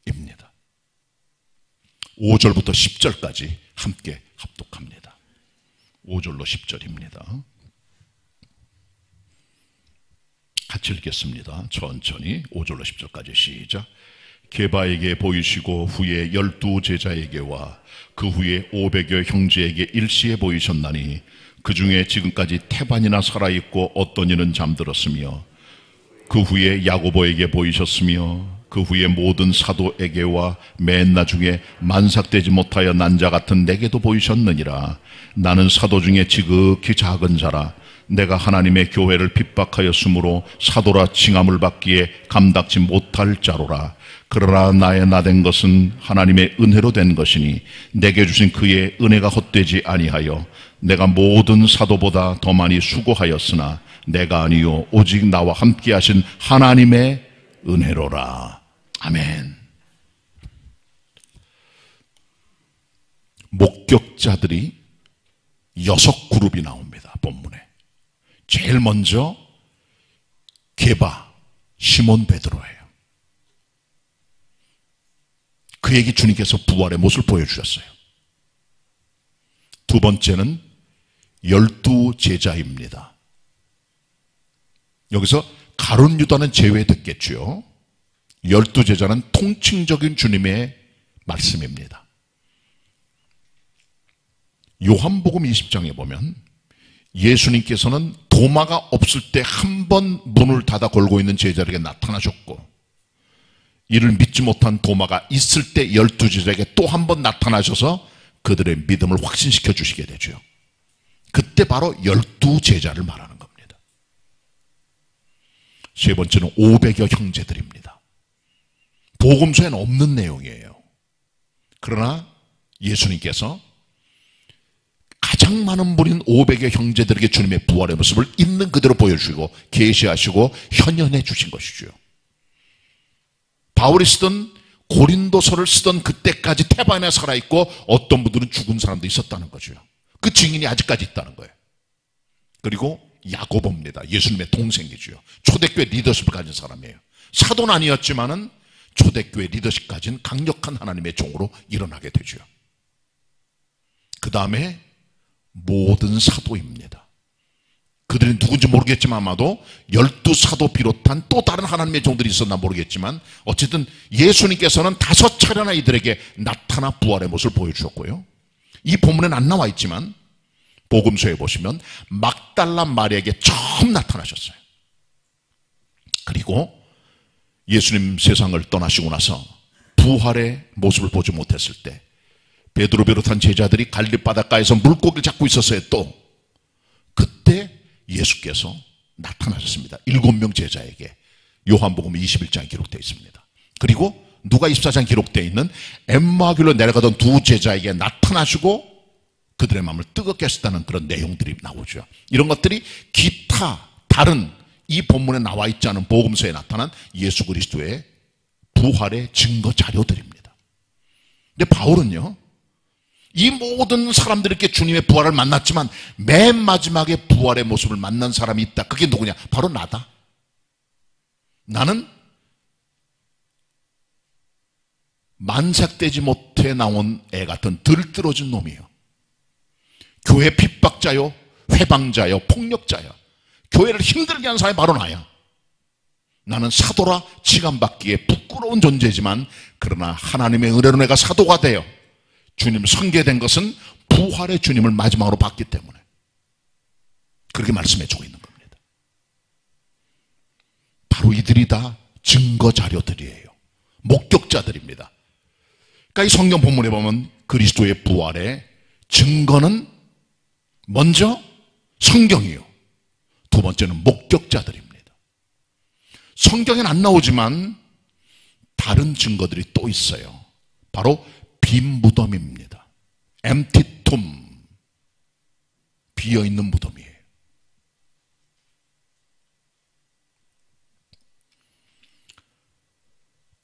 Speaker 3: 바울입니다. 5절부터 10절까지 함께 합독합니다. 5절로 10절입니다. 같이 읽겠습니다. 천천히 5절로 10절까지 시작. 게바에게 보이시고 후에 12제자에게와 그 후에 500여 형제에게 일시에 보이셨나니 그 중에 지금까지 태반이나 살아있고 어떤 이는 잠들었으며 그 후에 야고보에게 보이셨으며 그 후에 모든 사도에게와 맨 나중에 만삭되지 못하여 난 자 같은 내게도 보이셨느니라. 나는 사도 중에 지극히 작은 자라. 내가 하나님의 교회를 핍박하였으므로 사도라 칭함을 받기에 감당치 못할 자로라. 그러나 나의 나된 것은 하나님의 은혜로 된 것이니 내게 주신 그의 은혜가 헛되지 아니하여 내가 모든 사도보다 더 많이 수고하였으나 내가 아니요 오직 나와 함께 하신 하나님의 은혜로라. 아멘. 목격자들이 6그룹이 나옵니다. 본문에. 제일 먼저 게바, 시몬 베드로예요. 그에게 주님께서 부활의 모습을 보여주셨어요. 두 번째는 12제자입니다. 여기서 가룟 유다는 제외됐겠죠. 12제자는 통칭적인 주님의 말씀입니다. 요한복음 20장에 보면 예수님께서는 도마가 없을 때 한 번 문을 닫아 걸고 있는 제자에게 나타나셨고 이를 믿지 못한 도마가 있을 때 12제자에게 또 한 번 나타나셔서 그들의 믿음을 확신시켜 주시게 되죠. 그때 바로 12제자를 말하는 겁니다. 세 번째는 500여 형제들입니다. 복음서에는 없는 내용이에요. 그러나 예수님께서 가장 많은 분인 500여 형제들에게 주님의 부활의 모습을 있는 그대로 보여주시고 계시하시고 현현해 주신 것이죠. 바울이 쓰던 고린도서를 쓰던 그때까지 테반에 살아있고 어떤 분들은 죽은 사람도 있었다는 거죠. 그 증인이 아직까지 있다는 거예요. 그리고 야고보입니다. 예수님의 동생이죠. 초대교회 리더십을 가진 사람이에요. 사도는 아니었지만은 초대교회 리더십 가진 강력한 하나님의 종으로 일어나게 되죠. 그 다음에 모든 사도입니다. 그들이 누군지 모르겠지만 아마도 12사도 비롯한 또 다른 하나님의 종들이 있었나 모르겠지만 어쨌든 예수님께서는 5차례나 이들에게 나타나 부활의 모습을 보여주셨고요. 이 본문에는 안 나와 있지만 복음서에 보시면 막달라 마리아에게 처음 나타나셨어요. 그리고 예수님 세상을 떠나시고 나서 부활의 모습을 보지 못했을 때 베드로 비롯한 제자들이 갈릴리 바닷가에서 물고기를 잡고 있었어요. 또 그때 예수께서 나타나셨습니다. 7명 제자에게. 요한복음 21장에 기록되어 있습니다. 그리고 누가 24장에 기록되어 있는 엠마오길로 내려가던 두 제자에게 나타나시고 그들의 마음을 뜨겁게 하셨다는 그런 내용들이 나오죠. 이런 것들이 기타 다른 이 본문에 나와 있지 않은 복음서에 나타난 예수 그리스도의 부활의 증거 자료들입니다. 근데 바울은요, 이 모든 사람들이 이렇게 주님의 부활을 만났지만 맨 마지막에 부활의 모습을 만난 사람이 있다. 그게 누구냐? 바로 나다. 나는 만삭되지 못해 나온 애 같은 들뜨러진 놈이에요. 교회 핍박자요, 회방자요, 폭력자요. 교회를 힘들게 하는 사람이 바로 나야. 나는 사도라 치감받기에 부끄러운 존재지만 그러나 하나님의 은혜로 내가 사도가 되어 주님 선계된 것은 부활의 주님을 마지막으로 봤기 때문에 그렇게 말씀해 주고 있는 겁니다. 바로 이들이 다 증거 자료들이에요. 목격자들입니다. 그러니까 이 성경 본문에 보면 그리스도의 부활의 증거는 먼저 성경이요, 두 번째는 목격자들입니다. 성경에는 안 나오지만 다른 증거들이 또 있어요. 바로 빈 무덤입니다. empty tomb, 비어있는 무덤이에요.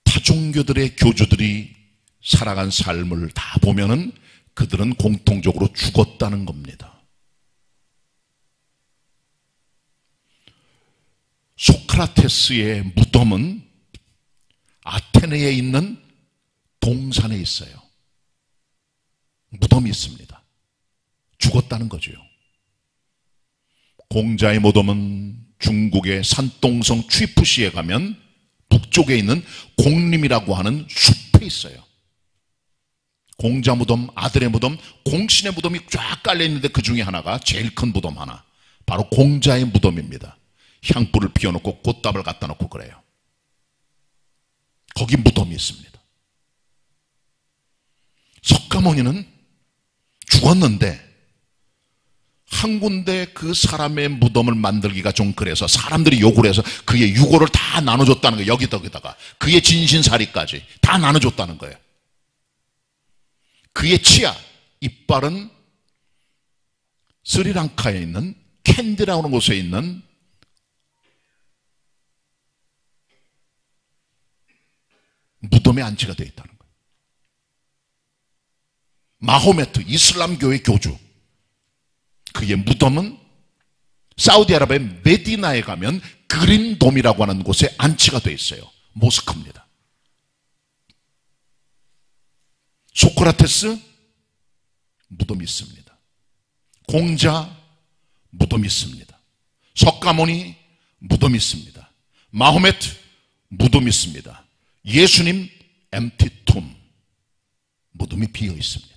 Speaker 3: 타종교들의 교주들이 살아간 삶을 다 보면은 그들은 공통적으로 죽었다는 겁니다. 소크라테스의 무덤은 아테네에 있는 동산에 있어요. 무덤이 있습니다. 죽었다는 거죠. 공자의 무덤은 중국의 산동성 취푸시에 가면 북쪽에 있는 공림이라고 하는 숲에 있어요. 공자 무덤, 아들의 무덤, 공신의 무덤이 쫙 깔려있는데 그 중에 하나가 제일 큰 무덤 하나, 바로 공자의 무덤입니다. 향불을 피워놓고 꽃다발 갖다 놓고 그래요. 거기 무덤이 있습니다. 석가모니는 죽었는데 한 군데 그 사람의 무덤을 만들기가 좀 그래서 사람들이 욕을 해서 그의 유고를 다 나눠줬다는 거예요. 여기다가 그의 진신사리까지 다 나눠줬다는 거예요. 그의 치아, 이빨은 스리랑카에 있는 캔디라고 하는 곳에 있는 무덤에 안치가 되어 있다는 거예요. 마호메트, 이슬람교의 교주, 그의 무덤은 사우디아라비아의 메디나에 가면 그린돔이라고 하는 곳에 안치가 되어 있어요. 모스크입니다. 소크라테스 무덤이 있습니다. 공자 무덤이 있습니다. 석가모니 무덤이 있습니다. 마호메트 무덤이 있습니다. 예수님 empty tomb, 무덤이 비어 있습니다.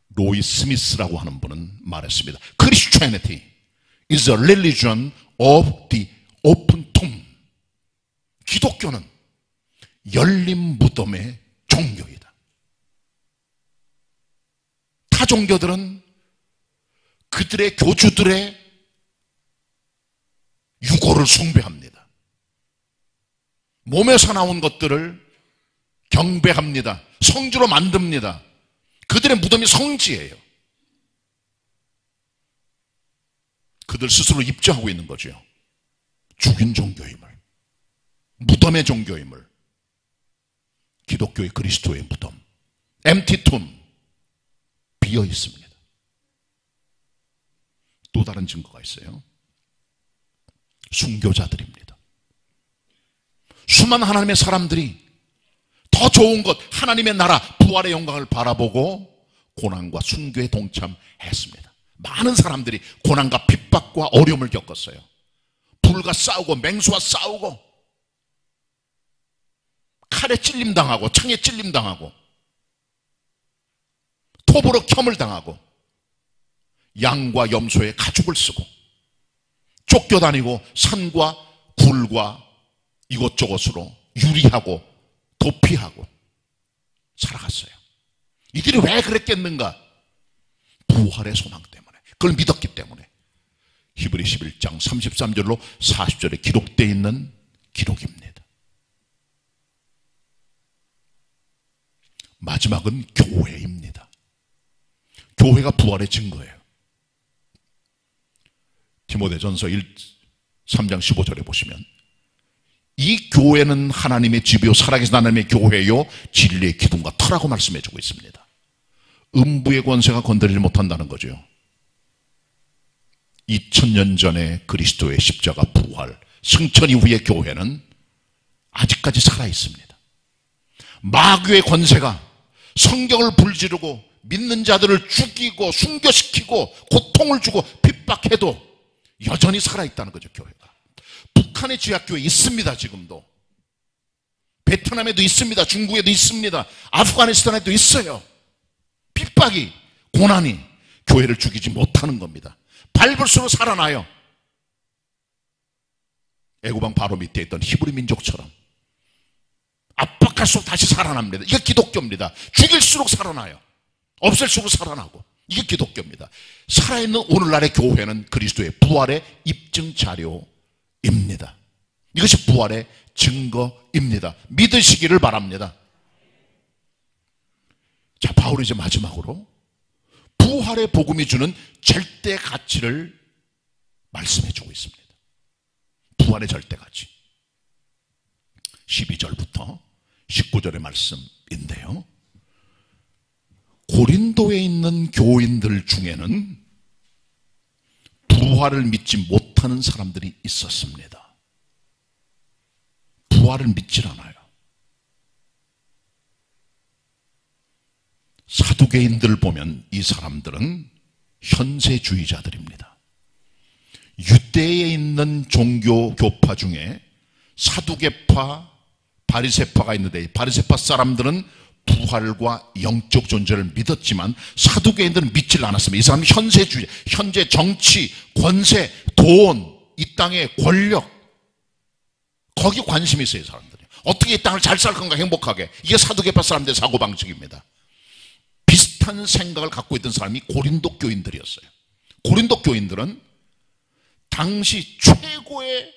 Speaker 3: 로이 스미스라고 하는 분은 말했습니다. Christianity is a religion of the open tomb. 기독교는 열린 무덤의 종교이다. 타 종교들은 그들의 교주들의 유고를 숭배합니다. 몸에서 나온 것들을 경배합니다. 성주로 만듭니다. 그들의 무덤이 성지예요. 그들 스스로 입증하고 있는 거죠. 죽인 종교임을, 무덤의 종교임을, 기독교의 그리스도의 무덤, empty tomb, 비어 있습니다. 또 다른 증거가 있어요. 순교자들입니다. 수많은 하나님의 사람들이 더 좋은 것, 하나님의 나라, 부활의 영광을 바라보고 고난과 순교에 동참했습니다. 많은 사람들이 고난과 핍박과 어려움을 겪었어요. 불과 싸우고 맹수와 싸우고 칼에 찔림당하고 창에 찔림당하고 톱으로 켬을 당하고 양과 염소의 가죽을 쓰고 쫓겨다니고 산과 굴과 이곳저곳으로 유리하고 도피하고 살아갔어요. 이들이 왜 그랬겠는가? 부활의 소망 때문에, 그걸 믿었기 때문에. 히브리 11장 33절로 40절에 기록되어 있는 기록입니다. 마지막은 교회입니다. 교회가 부활의 증거예요. 디모데전서 3장 15절에 보시면 이 교회는 하나님의 집이요 살아계신 하나님의 교회요 진리의 기둥과 터라고 말씀해 주고 있습니다. 음부의 권세가 건드리지 못한다는 거죠. 2000년 전에 그리스도의 십자가 부활 승천 이후의 교회는 아직까지 살아있습니다. 마귀의 권세가 성경을 불지르고 믿는 자들을 죽이고 순교시키고 고통을 주고 핍박해도 여전히 살아있다는 거죠. 교회가. 북한의 지하교회 있습니다. 지금도. 베트남에도 있습니다. 중국에도 있습니다. 아프가니스탄에도 있어요. 핍박이, 고난이 교회를 죽이지 못하는 겁니다. 밟을수록 살아나요. 애고방 바로 밑에 있던 히브리 민족처럼 압박할수록 다시 살아납니다. 이게 기독교입니다. 죽일수록 살아나요. 없앨수록 살아나고, 이게 기독교입니다. 살아있는 오늘날의 교회는 그리스도의 부활의 입증 자료입니다. 이것이 부활의 증거입니다. 믿으시기를 바랍니다. 자, 바울이 이제 마지막으로 부활의 복음이 주는 절대 가치를 말씀해 주고 있습니다. 부활의 절대 가치. 12절부터 19절의 말씀인데요. 고린도에 있는 교인들 중에는 부활을 믿지 못하는 사람들이 있었습니다. 부활을 믿질 않아요. 사두개인들 보면 이 사람들은 현세주의자들입니다. 유대에 있는 종교 교파 중에 사두개파, 바리새파가 있는데, 바리새파 사람들은 부활과 영적 존재를 믿었지만 사두개인들은 믿질 않았습니다. 이 사람은 현세주의, 현재 정치, 권세, 돈, 이 땅의 권력, 거기 관심이 있어요. 이 사람들이 어떻게 이 땅을 잘 살 건가, 행복하게. 이게 사두개파 사람들의 사고방식입니다. 비슷한 생각을 갖고 있던 사람이 고린도 교인들이었어요. 고린도 교인들은 당시 최고의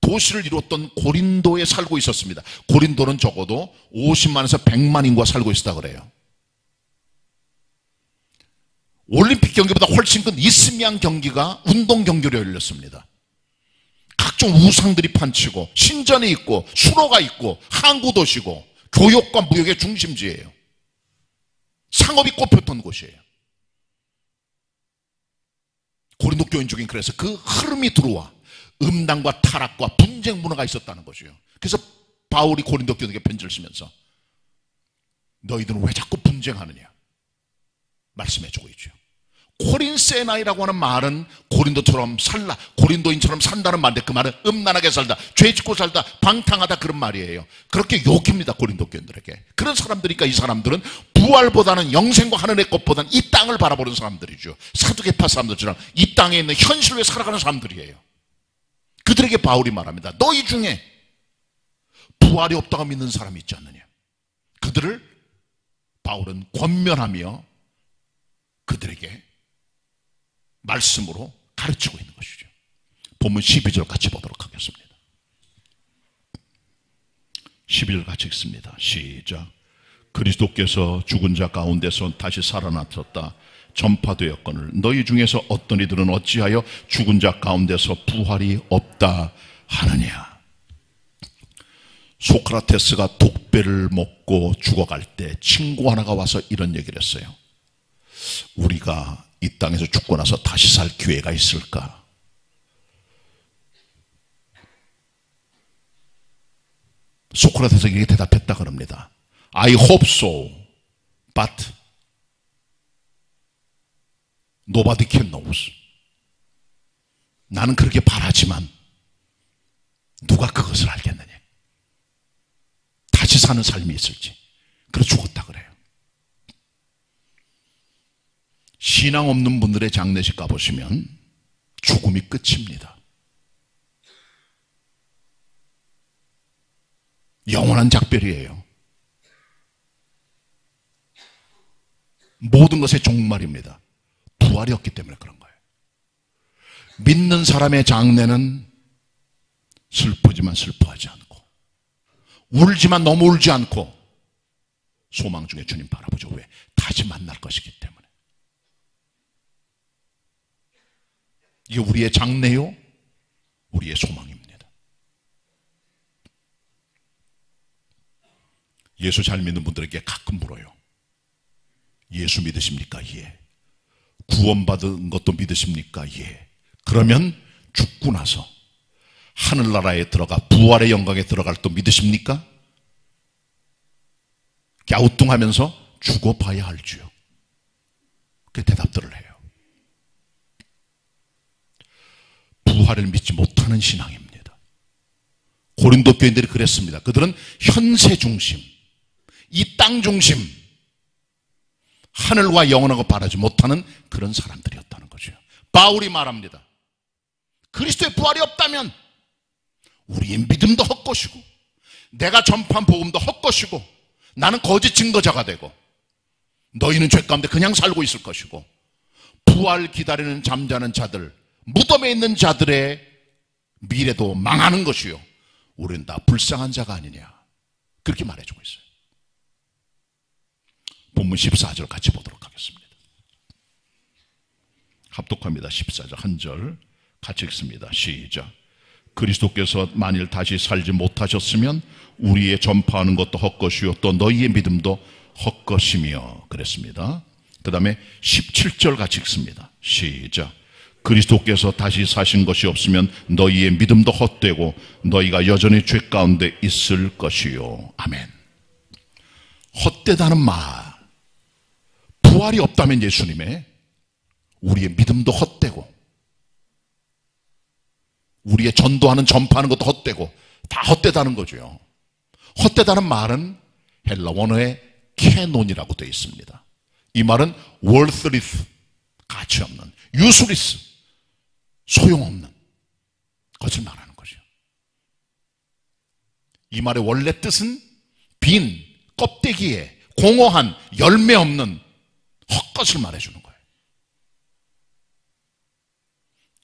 Speaker 3: 도시를 이루었던 고린도에 살고 있었습니다. 고린도는 적어도 50만에서 100만 인구가 살고 있었다 그래요. 올림픽 경기보다 훨씬 큰 이스미안 경기가 운동 경기로 열렸습니다. 각종 우상들이 판치고 신전이 있고 수로가 있고 항구 도시고 교역과 무역의 중심지예요. 상업이 꼽혔던 곳이에요. 고린도 교인 중에 그래서 그 흐름이 들어와 음란과 타락과 분쟁 문화가 있었다는 거죠. 그래서 바울이 고린도 교인에게 편지를 쓰면서 너희들은 왜 자꾸 분쟁하느냐 말씀해주고 있죠. 코린세나이라고 하는 말은 고린도처럼 살라, 고린도인처럼 산다는 말인데 그 말은 음란하게 살다, 죄 짓고 살다, 방탕하다, 그런 말이에요. 그렇게 욕입니다. 고린도 교인들에게. 그런 사람들이니까 이 사람들은 부활보다는 영생과 하늘의 것보다는 이 땅을 바라보는 사람들이죠. 사두개파 사람들처럼 이 땅에 있는 현실 위에 살아가는 사람들이에요. 그들에게 바울이 말합니다. 너희 중에 부활이 없다고 믿는 사람이 있지 않느냐. 그들을 바울은 권면하며 그들에게 말씀으로 가르치고 있는 것이죠. 본문 12절 같이 보도록 하겠습니다. 12절 같이 읽습니다. 시작. 그리스도께서 죽은 자 가운데서 다시 살아나셨다 전파되었거늘 너희 중에서 어떤 이들은 어찌하여 죽은 자 가운데서 부활이 없다 하느냐. 소크라테스가 독배를 먹고 죽어갈 때 친구 하나가 와서 이런 얘기를 했어요. 우리가 이 땅에서 죽고 나서 다시 살 기회가 있을까? 소크라테스가 이렇게 대답했다 그럽니다. I hope so, but nobody can knows. 나는 그렇게 바라지만 누가 그것을 알겠느냐. 다시 사는 삶이 있을지. 그래서 죽었다 그래요. 신앙 없는 분들의 장례식 가보시면 죽음이 끝입니다. 영원한 작별이에요. 모든 것의 종말입니다. 부활이 없기 때문에 그런 거예요. 믿는 사람의 장례는 슬프지만 슬퍼하지 않고, 울지만 너무 울지 않고, 소망 중에 주님 바라보죠. 왜? 다시 만날 것이기 때문에. 이게 우리의 장래요, 우리의 소망입니다. 예수 잘 믿는 분들에게 가끔 물어요. 예수 믿으십니까? 예. 구원받은 것도 믿으십니까? 예. 그러면 죽고 나서 하늘나라에 들어가 부활의 영광에 들어갈 또 믿으십니까? 갸우뚱하면서 죽어봐야 알지요. 그 대답들을 해요. 부활을 믿지 못하는 신앙입니다. 고린도 교인들이 그랬습니다. 그들은 현세 중심, 이 땅 중심, 하늘과 영원한 거 바라지 못하는 그런 사람들이었다는 거죠. 바울이 말합니다. 그리스도의 부활이 없다면 우리의 믿음도 헛것이고, 내가 전파한 복음도 헛것이고, 나는 거짓 증거자가 되고, 너희는 죄 가운데 그냥 살고 있을 것이고, 부활 기다리는 잠자는 자들, 무덤에 있는 자들의 미래도 망하는 것이요, 우리는 다 불쌍한 자가 아니냐, 그렇게 말해주고 있어요. 본문 14절 같이 보도록 하겠습니다. 합독합니다. 14절 한 절 같이 읽습니다. 시작. 그리스도께서 만일 다시 살지 못하셨으면 우리의 전파하는 것도 헛것이요 또 너희의 믿음도 헛것이며 그랬습니다. 그 다음에 17절 같이 읽습니다. 시작. 그리스도께서 다시 사신 것이 없으면 너희의 믿음도 헛되고 너희가 여전히 죄 가운데 있을 것이요. 아멘. 헛되다는 말, 부활이 없다면 예수님의 우리의 믿음도 헛되고, 우리의 전도하는 전파하는 것도 헛되고, 다 헛되다는 거죠. 헛되다는 말은 헬라 원어의 캐논이라고 되어 있습니다. 이 말은 worthless, 가치 없는, useless, 소용없는 것을 말하는 거죠. 이 말의 원래 뜻은 빈, 껍데기에 공허한, 열매 없는 헛것을 말해주는 거예요.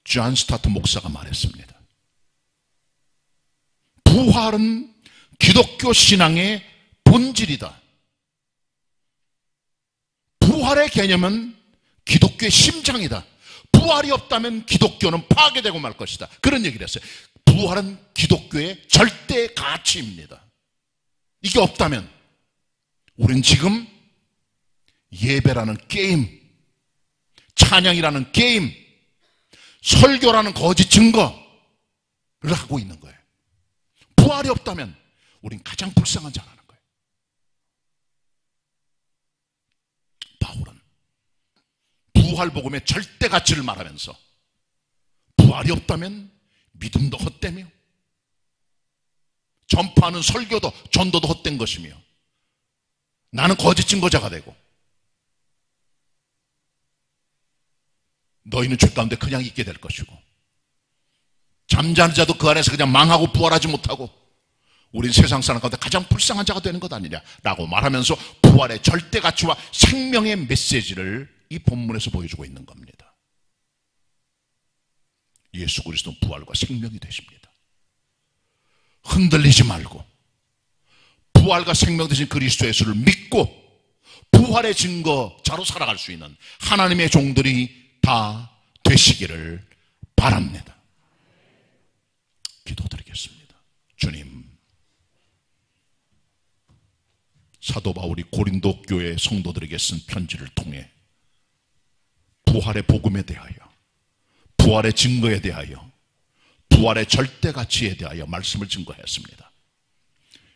Speaker 3: 존 스타트 목사가 말했습니다. 부활은 기독교 신앙의 본질이다. 부활의 개념은 기독교의 심장이다. 부활이 없다면 기독교는 파괴되고 말 것이다. 그런 얘기를 했어요. 부활은 기독교의 절대 가치입니다. 이게 없다면 우린 지금 예배라는 게임, 찬양이라는 게임, 설교라는 거짓 증거를 하고 있는 거예요. 부활이 없다면 우린 가장 불쌍한 자라는 거예요. 바울은 부활 복음의 절대 가치를 말하면서 부활이 없다면 믿음도 헛되며 전파하는 설교도 전도도 헛된 것이며 나는 거짓 증거자가 되고 너희는 죄 가운데 그냥 있게 될 것이고 잠자는 자도 그 안에서 그냥 망하고 부활하지 못하고 우린 세상 사람 가운데 가장 불쌍한 자가 되는 것 아니냐라고 말하면서 부활의 절대 가치와 생명의 메시지를 이 본문에서 보여주고 있는 겁니다. 예수 그리스도는 부활과 생명이 되십니다. 흔들리지 말고 부활과 생명 되신 그리스도 예수를 믿고 부활의 증거자로 살아갈 수 있는 하나님의 종들이 다 되시기를 바랍니다. 기도드리겠습니다. 주님, 사도 바울이 고린도 교회 성도들에게 쓴 편지를 통해 부활의 복음에 대하여, 부활의 증거에 대하여, 부활의 절대 가치에 대하여 말씀을 증거했습니다.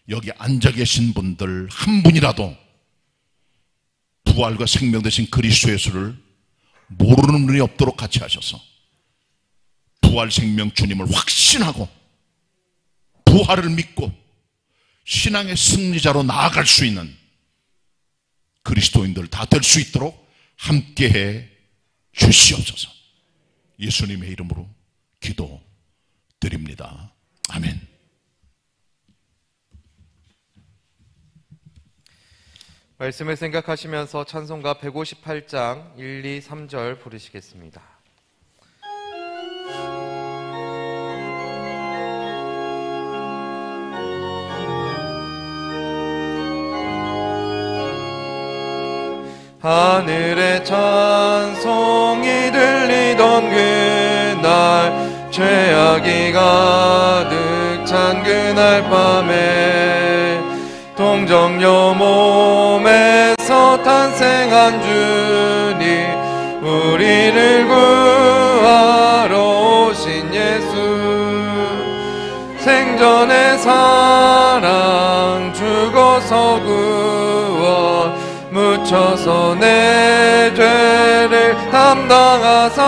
Speaker 3: 여기 앉아 계신 분들 한 분이라도 부활과 생명 되신 그리스도 예수를 모르는 분이 없도록 같이 하셔서 부활 생명 주님을 확신하고 부활을 믿고 신앙의 승리자로 나아갈 수 있는 그리스도인들 다 될 수 있도록 함께해 주시옵소서. 예수님의 이름으로 기도드립니다. 아멘.
Speaker 1: 말씀을 생각하시면서 찬송가 158장 1, 2, 3절 부르시겠습니다. 하늘의 찬송이 들리던 그날, 죄악이 가득 찬 그날 밤에 동정녀 몸에서 탄생한 주님, 우리를 구하러 오신 예수, 생전의 사랑 죽어서 구원, 묻혀서 내 죄를 담당하사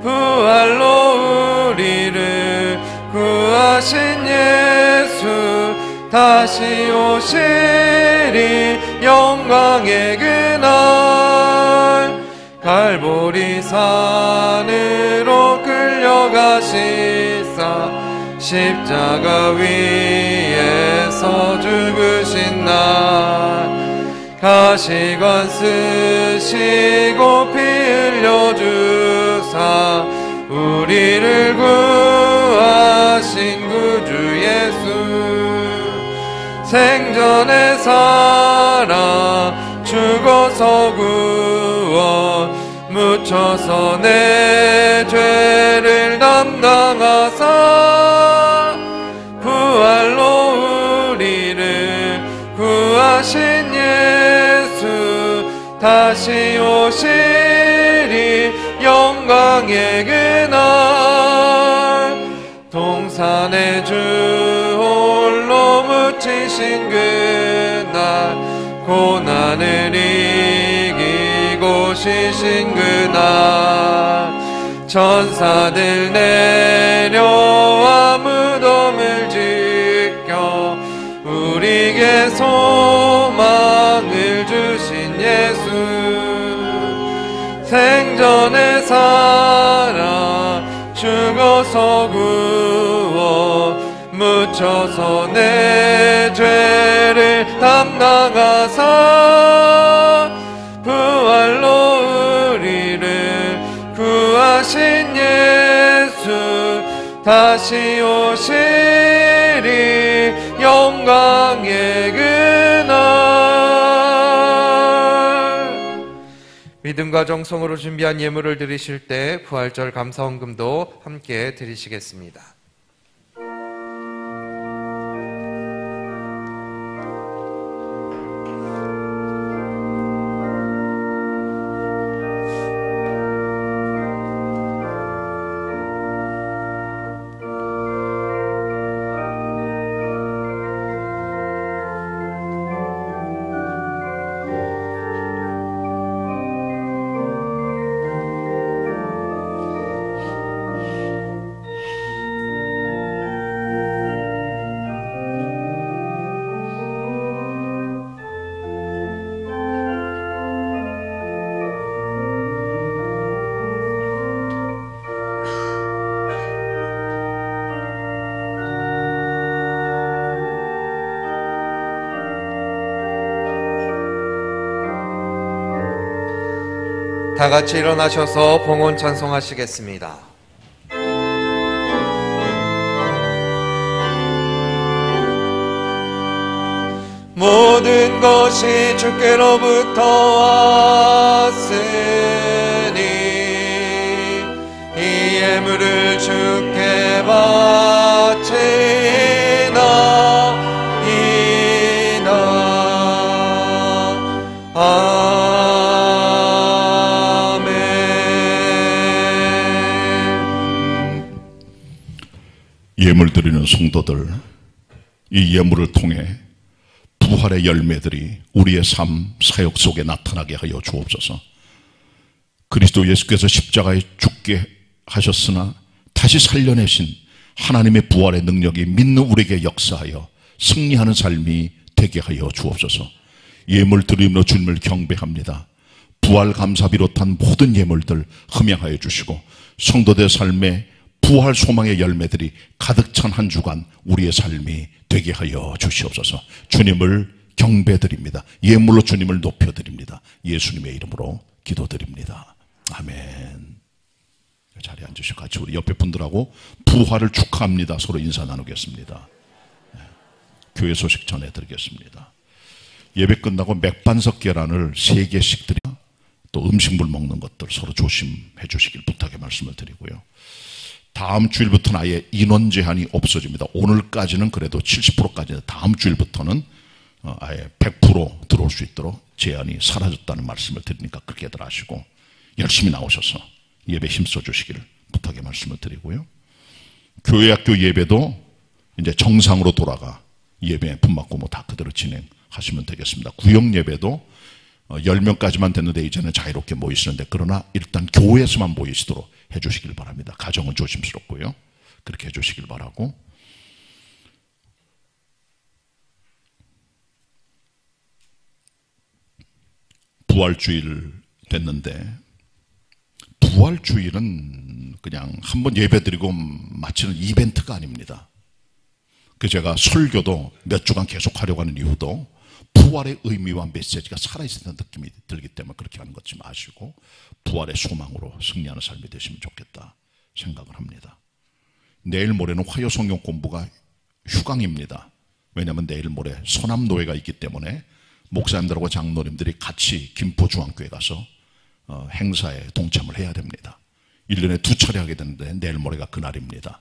Speaker 1: 부활로 우리를 구하신 예수, 다시 오시리 영광의 그날, 갈보리 산으로 끌려가시사 십자가 위에서 죽으신 날, 가시관 쓰시고 피 흘려주사 우리를 구하신 구주 예수, 생전의 사랑 죽어서 구원, 묻혀서 내 죄를 담당하사 부활로 우리를 구하신 예수, 다시 오시리 영광의 그날, 동산의 주 홀로 묻히신 그날, 고난을 이기고 쉬신 그날, 천사들 내려와 무덤을 지켜 우리에게 소망을 주신 예수, 생전의 사랑 죽어서 구원, 묻혀서 내 죄를 담당하사 부활로 우리를 구하신 예수, 다시 오시리 영광의 그날. 믿음과 정성으로 준비한 예물을 드리실 때 부활절 감사헌금도 함께 드리시겠습니다. 다 같이 일어나셔서 봉헌 찬송하시겠습니다. 모든 것이 주께로부터 왔으니 이 예물을 주께 받으시니
Speaker 3: 예물 드리는 성도들, 이 예물을 통해 부활의 열매들이 우리의 삶, 사역 속에 나타나게 하여 주옵소서. 그리스도 예수께서 십자가에 죽게 하셨으나 다시 살려내신 하나님의 부활의 능력이 믿는 우리에게 역사하여 승리하는 삶이 되게 하여 주옵소서. 예물 드리며 주님을 경배합니다. 부활 감사 비롯한 모든 예물들 흠양하여 주시고 성도들 삶에 부활 소망의 열매들이 가득 찬 한 주간 우리의 삶이 되게 하여 주시옵소서. 주님을 경배드립니다. 예물로 주님을 높여드립니다. 예수님의 이름으로 기도드립니다. 아멘. 자리에 앉으시고 같이 우리 옆에 분들하고 부활을 축하합니다. 서로 인사 나누겠습니다. 교회 소식 전해드리겠습니다. 예배 끝나고 맥반석 계란을 3개씩 드리고 또 음식물 먹는 것들 서로 조심해 주시길 부탁의 말씀을 드리고요. 다음 주일부터는 아예 인원 제한이 없어집니다. 오늘까지는 그래도 70%까지, 다음 주일부터는 아예 100% 들어올 수 있도록 제한이 사라졌다는 말씀을 드리니까 그렇게들 하시고 열심히 나오셔서 예배 힘써 주시기를 부탁의 말씀을 드리고요. 교회 학교 예배도 이제 정상으로 돌아가 예배 품맞고 다 그대로 진행하시면 되겠습니다. 구역 예배도 10명까지만 됐는데 이제는 자유롭게 모이시는데, 그러나 일단 교회에서만 모이시도록 해주시길 바랍니다. 가정은 조심스럽고요. 그렇게 해주시길 바라고, 부활주일 됐는데, 부활주일은 그냥 한번 예배드리고 마치는 이벤트가 아닙니다. 그래서 제가 설교도 몇 주간 계속 하려고 하는 이유도 부활의 의미와 메시지가 살아있다는 느낌이 들기 때문에 그렇게 하는 것 좀 아시고 부활의 소망으로 승리하는 삶이 되시면 좋겠다 생각을 합니다. 내일 모레는 화요 성경 공부가 휴강입니다. 왜냐하면 내일 모레 서남노회가 있기 때문에 목사님들하고 장로님들이 같이 김포중앙교회 가서 행사에 동참을 해야 됩니다. 1년에 2차례 하게 되는데 내일 모레가 그날입니다.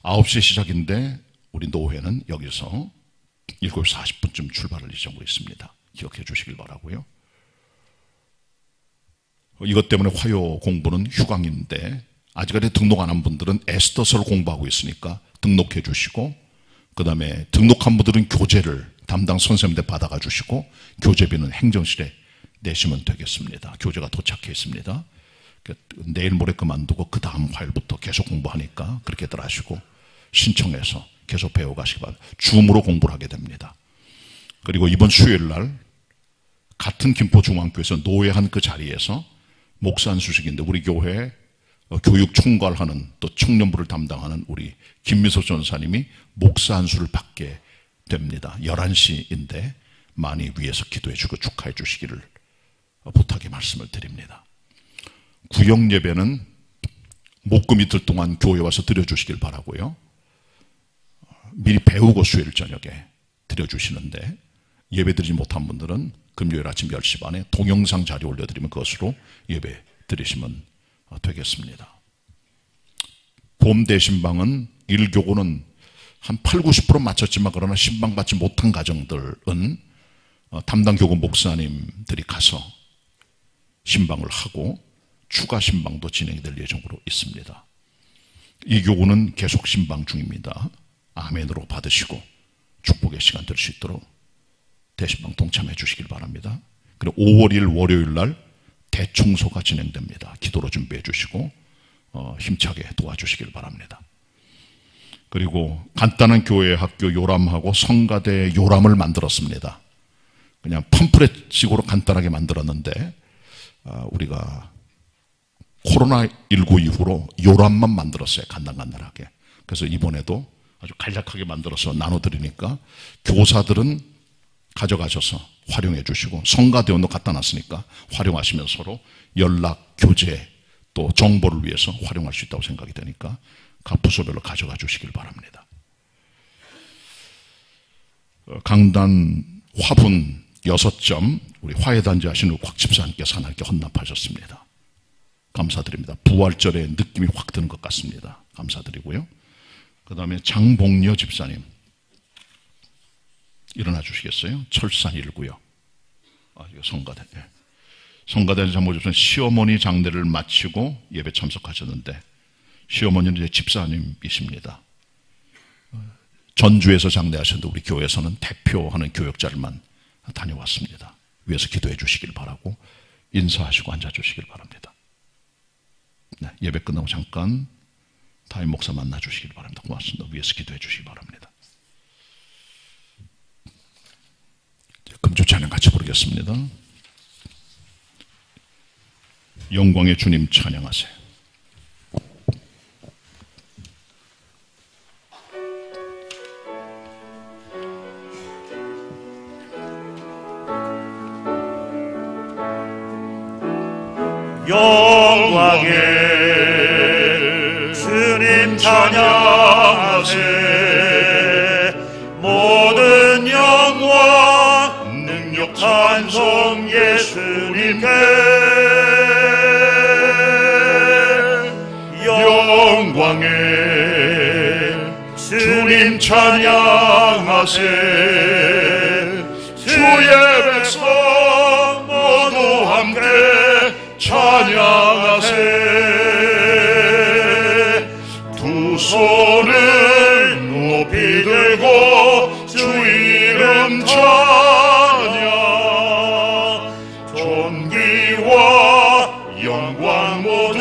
Speaker 3: 9시 시작인데 우리 노회는 여기서 7시 40분쯤 출발을 예정으로 있습니다. 기억해 주시길 바라고요. 이것 때문에 화요 공부는 휴강인데 아직까지 등록 안 한 분들은 에스더서를 공부하고 있으니까 등록해 주시고, 그 다음에 등록한 분들은 교재를 담당 선생님들 받아가 주시고 교재비는 행정실에 내시면 되겠습니다. 교재가 도착해 있습니다. 내일 모레 그만두고 그 다음 화요일부터 계속 공부하니까 그렇게들 하시고 신청해서 계속 배워가시기 바랍니다. 줌으로 공부를 하게 됩니다. 그리고 이번 수요일 날 같은 김포중앙교회에서 노회한 그 자리에서 목사 안수식인데 우리 교회 교육 총괄하는 또 청년부를 담당하는 우리 김미소 전사님이 목사 안수를 받게 됩니다. 11시인데 많이 위에서 기도해 주고 축하해 주시기를 부탁의 말씀을 드립니다. 구역 예배는 목금 이틀 동안 교회 와서 드려주시길 바라고요. 미리 배우고 수요일 저녁에 드려주시는데 예배 드리지 못한 분들은 금요일 아침 10시 반에 동영상 자료 올려드리면 그것으로 예배 드리시면 되겠습니다. 봄 대신방은 1교구는 한 8, 90% 마쳤지만 그러나 신방 받지 못한 가정들은 담당 교구 목사님들이 가서 신방을 하고 추가 신방도 진행될 예정으로 있습니다. 이 교구는 계속 신방 중입니다. 아멘으로 받으시고 축복의 시간 될 수 있도록 대신방 동참해 주시길 바랍니다. 그리고 5월 1일 월요일 날 대청소가 진행됩니다. 기도로 준비해 주시고 힘차게 도와주시길 바랍니다. 그리고 간단한 교회 학교 요람하고 성가대 요람을 만들었습니다. 그냥 팜프렛식으로 간단하게 만들었는데 우리가 코로나19 이후로 요람만 만들었어요. 간단하게. 그래서 이번에도 아주 간략하게 만들어서 나눠드리니까 교사들은 가져가셔서 활용해 주시고 성가대원도 갖다 놨으니까 활용하시면서 서로 연락, 교제 또 정보를 위해서 활용할 수 있다고 생각이 되니까 각 부서별로 가져가 주시길 바랍니다. 강단 화분 6점 우리 화해단지 하시는 곽 집사님께서 하나님께 헌납하셨습니다. 감사드립니다. 부활절에 느낌이 확 드는 것 같습니다. 감사드리고요. 그 다음에 장봉여 집사님 일어나 주시겠어요? 철산 1구요. 이거 성가대. 네. 성가대 장봉여 집사님 시어머니 장례를 마치고 예배 참석하셨는데 시어머니는 이제 집사님이십니다. 전주에서 장례하셨는데 우리 교회에서는 대표하는 교역자를만 다녀왔습니다. 위에서 기도해 주시길 바라고 인사하시고 앉아주시길 바랍니다. 네, 예배 끝나고 잠깐 담임 목사 만나주시길 바랍니다. 고맙습니다. 위에서 기도해 주시기 바랍니다. 금주 찬양 같이 부르겠습니다. 영광의 주님 찬양하세요.
Speaker 4: 영광의 주님 찬양하세. 모든 영광 능력 찬송 예수님께. 영광의 주님 찬양하세. 주의 백성 모두 함께 찬양하세. 두 손을 높이 들고 주 이름 찬양. 존귀와 영광 모두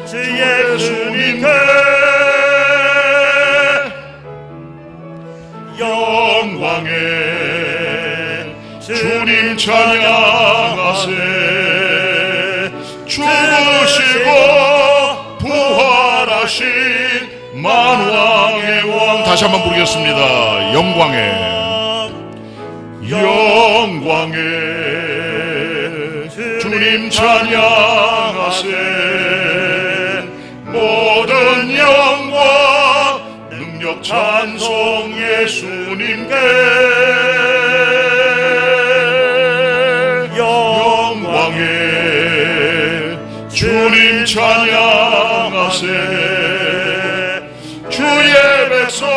Speaker 4: 주 예수님께. 영광의 주님 찬양하세. 죽으시고 부활하신 만왕의 왕.
Speaker 3: 다시 한번 부르겠습니다. 영광의
Speaker 4: 주님 찬양하세. 모든 영광 능력 찬송 예수님께. 영광의 주님 찬양하세. 주의 백성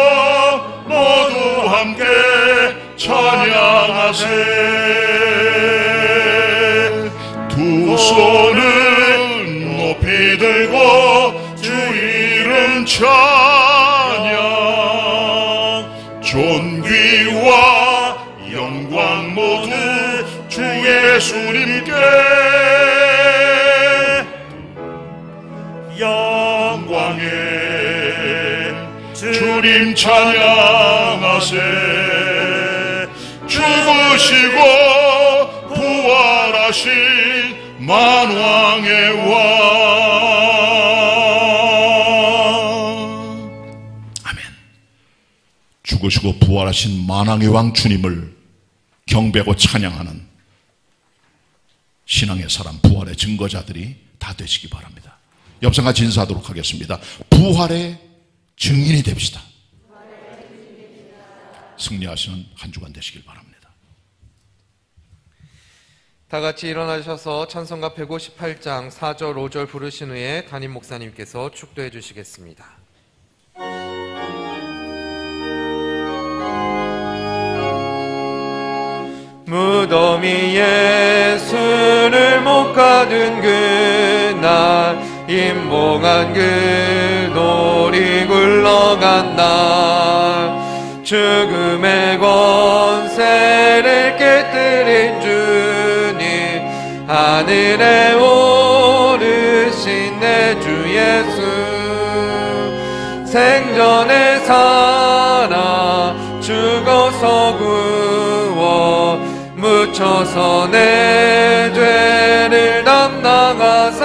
Speaker 4: 모두 함께 찬양하세. 두 손을 높이 들고 주 이름 찬양. 존귀와 영광 모두 주 예수님께. 영광의 주님 찬양하세. 죽으시고 부활하신 만왕의 왕.
Speaker 3: 아멘. 죽으시고 부활하신 만왕의 왕 주님을 경배하고 찬양하는 신앙의 사람, 부활의 증거자들이 다 되시기 바랍니다. 옆상 같이 인사하도록 하겠습니다. 부활의 증인이 됩시다. 승리하시는 한 주간 되시길 바랍니다.
Speaker 1: 다 같이 일어나셔서 찬송가 158장 4절 5절 부르신 후에 담임 목사님께서 축도해 주시겠습니다. 무덤이 예수를 못 가둔 그날, 임봉한 그 돌이 굴러간 날, 죽음의 권세를 깨뜨린 주님, 하늘에 오르신 내 주 예수, 생전에 살아 죽어서 구워 묻혀서 내 죄를 담당하사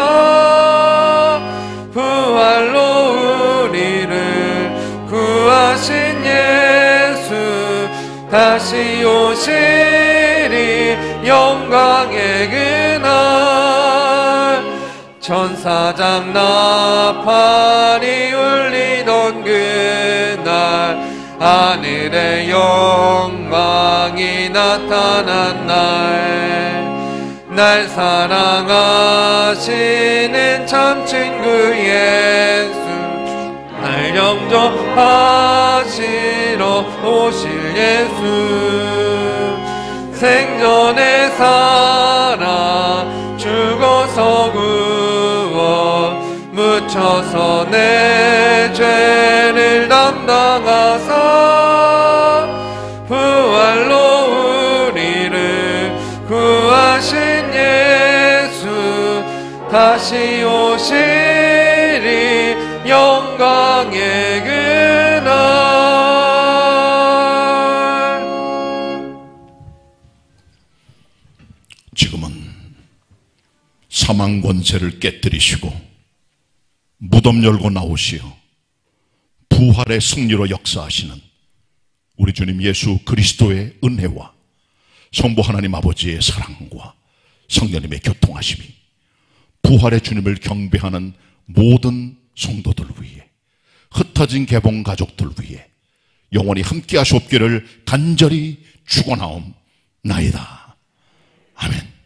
Speaker 1: 부활로 우리를 구하신 예수, 다시 오시리 영광의 그날, 천사장 나팔이 울리던 그날, 하늘의 영광이 나타난 날 사랑하시는 참 친구 예수, 날 영접하시러 오실 예수, 생전에 살아 죽어서 구워 묻혀서 내 죄를 담당하사 다시 오시리 영광의 그날.
Speaker 3: 지금은 사망 권세를 깨뜨리시고 무덤 열고 나오시어 부활의 승리로 역사하시는 우리 주님 예수 그리스도의 은혜와 성부 하나님 아버지의 사랑과 성령님의 교통하심이 부활의 주님을 경배하는 모든 성도들 위해, 흩어진 개봉 가족들 위해 영원히 함께 하시옵기를 간절히 축원하옵나이다. 아멘.